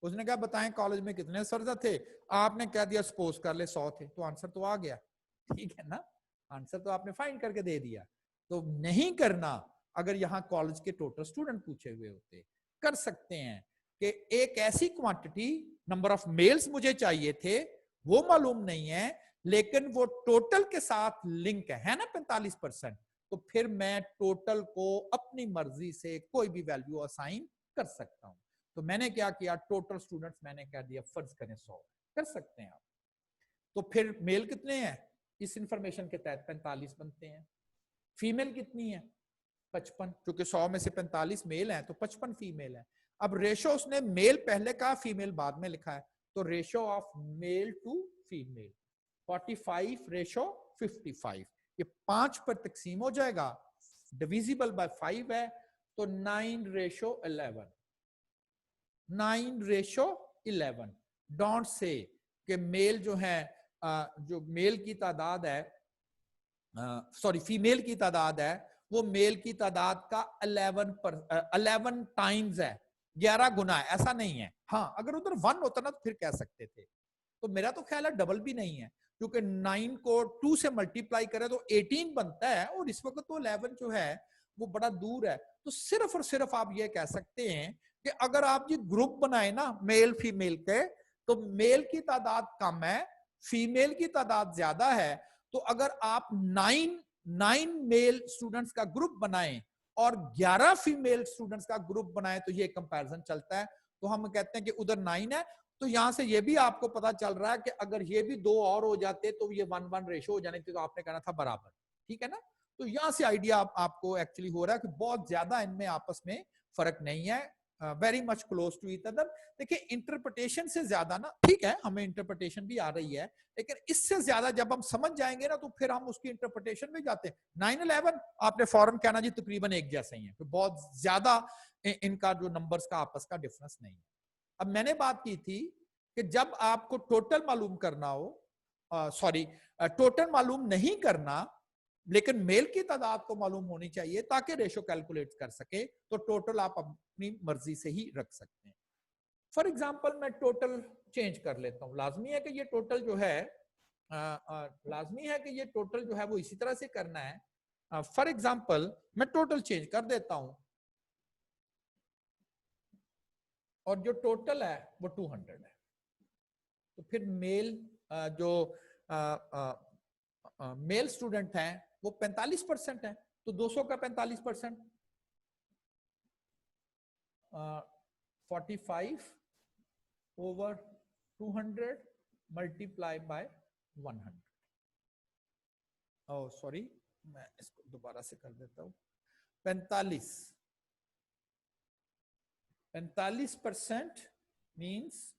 उसने कहा बताएं कॉलेज में कितने सर्जा थे, आपने कह दिया सपोज कर ले 100 थे, तो आंसर तो आ गया, ठीक है ना, आंसर तो आपने फाइंड करके दे दिया। तो नहीं करना, अगर यहाँ कॉलेज के टोटल स्टूडेंट पूछे हुए होते, कर सकते हैं कि एक ऐसी क्वांटिटी नंबर ऑफ मेल्स मुझे चाहिए थे, वो मालूम नहीं है, लेकिन वो टोटल के साथ लिंक है ना 45%, तो फिर मैं टोटल को अपनी मर्जी से कोई भी वैल्यू असाइन कर सकता हूं। तो मैंने क्या किया, टोटल स्टूडेंट्स मैंने कह दिया फर्ज करें 100, कर सकते हैं आप। तो फिर मेल कितने हैं इस इंफॉर्मेशन के तहत 45 बनते हैं, फीमेल कितनी है 55, क्योंकि 100 में से 45 मेल हैं तो 55 फीमेल है। अब रेशो उसने मेल पहले कहा फीमेल बाद में लिखा है, तो ratio of male to female 45 ratio 55, ये 5 पर तकसीम हो जाएगा, डिविजिबल बाय 5 है, तो 9 रेशो 11, 9 रेशो 11। डोंट से कि मेल जो है जो मेल की तादाद है, सॉरी फीमेल की तादाद है, वो मेल की तादाद का 11 टाइम्स है, 11 गुना है, ऐसा नहीं है। हाँ अगर उधर 1 होता ना तो फिर कह सकते थे, तो मेरा तो ख्याल है डबल भी नहीं है, क्योंकि 9 को 2 से मल्टीप्लाई करें तो 18 बनता है, और इस वक्त तो 11 जो है वो बड़ा दूर है। तो सिर्फ और सिर्फ आप ये कह सकते हैं कि अगर आप ये ग्रुप बनाए ना मेल फीमेल के, तो मेल की तादाद कम है, फीमेल की तादाद ज्यादा है, तो अगर आप 9 मेल स्टूडेंट्स का ग्रुप बनाएं और 11 फीमेल स्टूडेंट्स का ग्रुप बनाएं, तो ये कंपैरिजन चलता है। तो हम कहते हैं कि उधर 9 है, तो यहां से ये भी आपको पता चल रहा है कि अगर ये भी 2 और हो जाते तो ये 1-1 रेशो हो जाने थी, तो आपने कहना था बराबर, ठीक है ना। तो यहां से आइडिया आपको एक्चुअली हो रहा है कि बहुत ज्यादा इनमें आपस में फर्क नहीं है, very much close to each other. देखिए इंटरप्रिटेशन से ज्यादा ना, ठीक है हमें इंटरप्रिटेशन भी आ रही है, लेकिन इससे ज्यादा जब हम समझ जाएंगे ना, तो फिर हम उसकी इंटरप्रिटेशन में जाते हैं। 9-11 आपने फौरन कहना जी तकरीबन एक जैसे ही है, तो बहुत ज्यादा इनका जो नंबर्स का आपस का डिफरेंस नहीं है। अब मैंने बात की थी कि जब आपको टोटल मालूम करना हो, सॉरी टोटल मालूम नहीं करना, लेकिन मेल की तादाद को मालूम होनी चाहिए ताकि रेशो कैलकुलेट कर सके, तो टोटल आप अपनी मर्जी से ही रख सकते हैं। फॉर एग्जांपल मैं टोटल चेंज कर लेता हूं, लाजमी है कि ये टोटल जो है लाजमी है कि ये टोटल जो है वो इसी तरह से करना है। फॉर एग्जांपल मैं टोटल चेंज कर देता हूं, और जो टोटल है वो 200 है, तो फिर मेल जो मेल स्टूडेंट हैं वो 45% है, तो 200 का 45%, 45 over 200 multiply by 100। Oh sorry, मैं इसको दोबारा से कर देता हूं। 45% मीन्स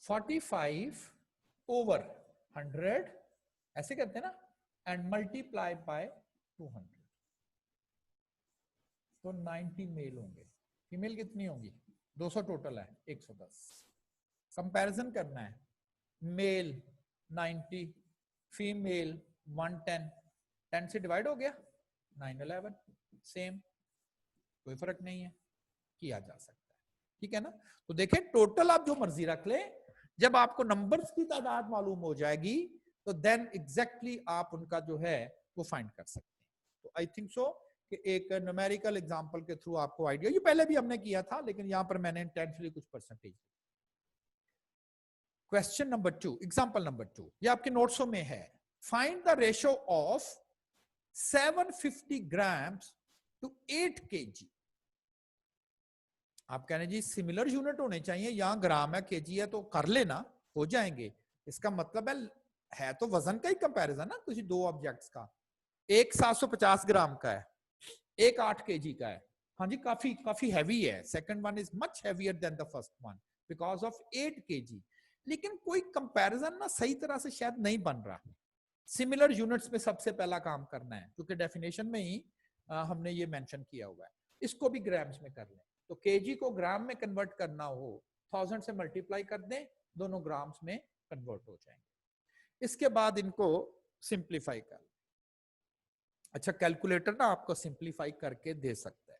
45 ओवर 100 ऐसे करते हैं ना, एंड मल्टीप्लाई बाय 200, तो 90 मेल होंगे। फीमेल कितनी होंगी 200 टोटल है 110। कंपैरिजन करना है, मेल 90 फीमेल 110, 10 से डिवाइड हो गया 9-11, सेम, कोई फर्क नहीं है, किया जा सकता है, ठीक है ना। तो देखें टोटल आप जो मर्जी रख ले, जब आपको नंबर्स की तादाद मालूम हो जाएगी तो देन एग्जैक्टली आप उनका जो है वो फाइंड कर सकते हैं। तो आई थिंक सो कि एक न्यूमेरिकल एग्जांपल के थ्रू आपको आइडिया, ये पहले भी हमने किया था लेकिन यहां पर मैंने इंटेंशनली कुछ percentage. Question number 2, example number 2, ये आपके नोट्सों में है। Find the ratio of 750 grams to 8 kg। आप कह रहे जी सिमिलर यूनिट होने चाहिए, यहां ग्राम है केजी है तो कर लेना, हो जाएंगे, इसका मतलब है तो वजन का ही कंपैरिजन ना, किसी दो ऑब्जेक्ट्स का। एक 750 ग्राम का है, एक 8 केजी का है। हाँ जी, काफी काफी हैवी है। Second one is much heavier than the first one because of 8 KG. लेकिन कोई कंपैरिजन ना सही तरह से शायद नहीं बन रहा। सिमिलर यूनिट्स में सबसे पहला काम करना है, क्योंकि डेफिनेशन में ही हमने ये मेंशन किया हुआ है। इसको भी ग्राम्स में कर लें, तो केजी को ग्राम में कन्वर्ट करना हो 1000 से मल्टीप्लाई कर दें, दोनों ग्राम्स में कन्वर्ट हो जाएंगे। इसके बाद इनको सिंप्लीफाई कर। अच्छा, कैलकुलेटर ना आपको सिंप्लीफाई करके दे सकता है।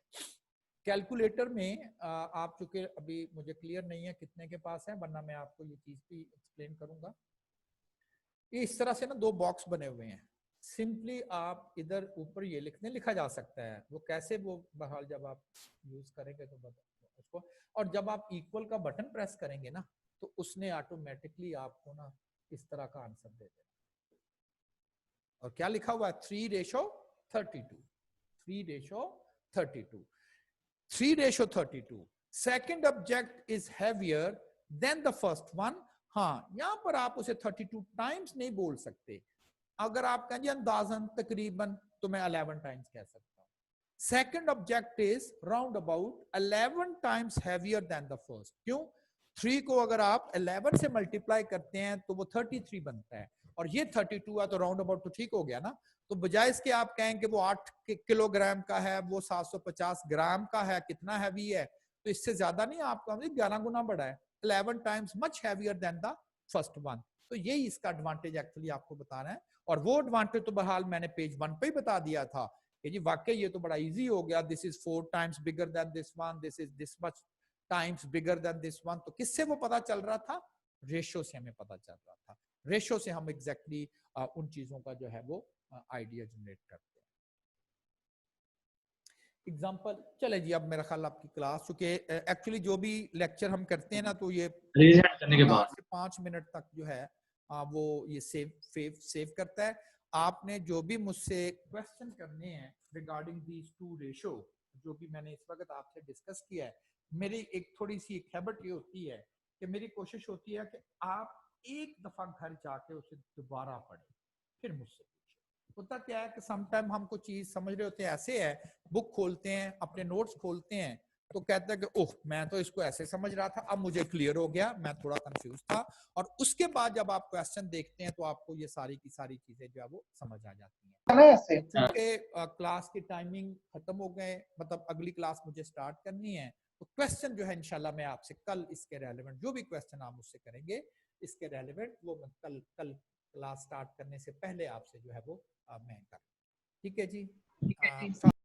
कैलकुलेटर में आप, चूंकि अभी मुझे क्लियर नहीं है कितने के पास है, वरना मैं आपको ये चीज भी एक्सप्लेन करूंगा। ये इस तरह से ना दो बॉक्स बने हुए हैं। सिंपली आप इधर ऊपर ये लिखा जा सकता है। वो कैसे, वो बहरहाल जब आप यूज करेंगे तो उसको, और जब आप इक्वल का बटन प्रेस करेंगे ना, तो उसने ऑटोमेटिकली आपको ना इस तरह का आंसर दे देगा। और क्या लिखा हुआ है? 3:32, 3:32, 3:32। Second object is heavier than the first one. हाँ, यहां पर आप उसे 32 टाइम्स नहीं बोल सकते। अगर आप कहें अंदाजन, तकरीबन, तो मैं 11 टाइम्स कह सकता हूं। Second object is round about 11 times heavier than the first. क्यों? 3 को अगर आप 11 से मल्टीप्लाई करते हैं तो वो 33 बनता है, और ये 32 है, तो राउंड अबाउट तो ठीक हो गया ना। तो बजाय इसके आप कहें कि वो 8 किलोग्राम का है, वो 750 ग्राम का है, कितना हैवी है, तो इससे ज्यादा नहीं, आपका 11 गुना बड़ा है। 11 times much heavier than the first one. तो यही इसका एडवांटेज एक्चुअली आपको बताना है। और वो एडवांटेज तो बहरहाल मैंने पेज 1 पे ही बता दिया था कि जी वाकई ये तो बड़ा इजी हो गया। This is 4 times bigger than this one, this is this much times bigger than this one. तो किससे वो पता चल रहा था? रेशो से हमें पता चल रहा था। रेशो से हम एग्जैक्टली उन चीजों का जो है वो आइडिया जनरेट करते हैं। एग्जाम्पल, चले जी, अब मेरा ख्याल आपकी क्लास, चूंकि एक्चुअली जो भी लेक्चर हम करते हैं ना, तो ये करने के 4 बाद से 5 मिनट तक जो है वो ये सेव करता है। आपने जो भी मुझसे क्वेश्चन करने हैं रिगार्डिंग दीज टू रेशो, जो भी मैंने इस वक्त आपसे डिस्कस किया है, मेरी एक थोड़ी सी एक हैबिट ये होती है कि मेरी कोशिश होती है कि आप एक दफा घर जाके उसे दोबारा पढ़ें, फिर मुझसे पूछें। होता क्या है कि समटाइम हमको चीज समझ रहे होते हैं, ऐसे है, बुक खोलते हैं, अपने नोट्स खोलते हैं, तो कहते हैं कि ओह, मैं तो इसको ऐसे समझ रहा था, अब मुझे क्लियर हो गया, मैं थोड़ा कंफ्यूज था। और उसके बाद जब आप क्वेश्चन देखते हैं तो आपको ये सारी की सारी चीजें जो है वो समझ आ जाती हैं। क्योंकि क्लास की टाइमिंग खत्म हो गए, मतलब अगली क्लास मुझे स्टार्ट करनी है, तो क्वेश्चन जो है इंशाल्लाह मैं आपसे कल इसके रेलेवेंट, जो भी क्वेश्चन आप मुझसे करेंगे इसके रेलेवेंट, वो मैं कल क्लास स्टार्ट करने से पहले आपसे जो है वो मैं कर। ठीक है जी।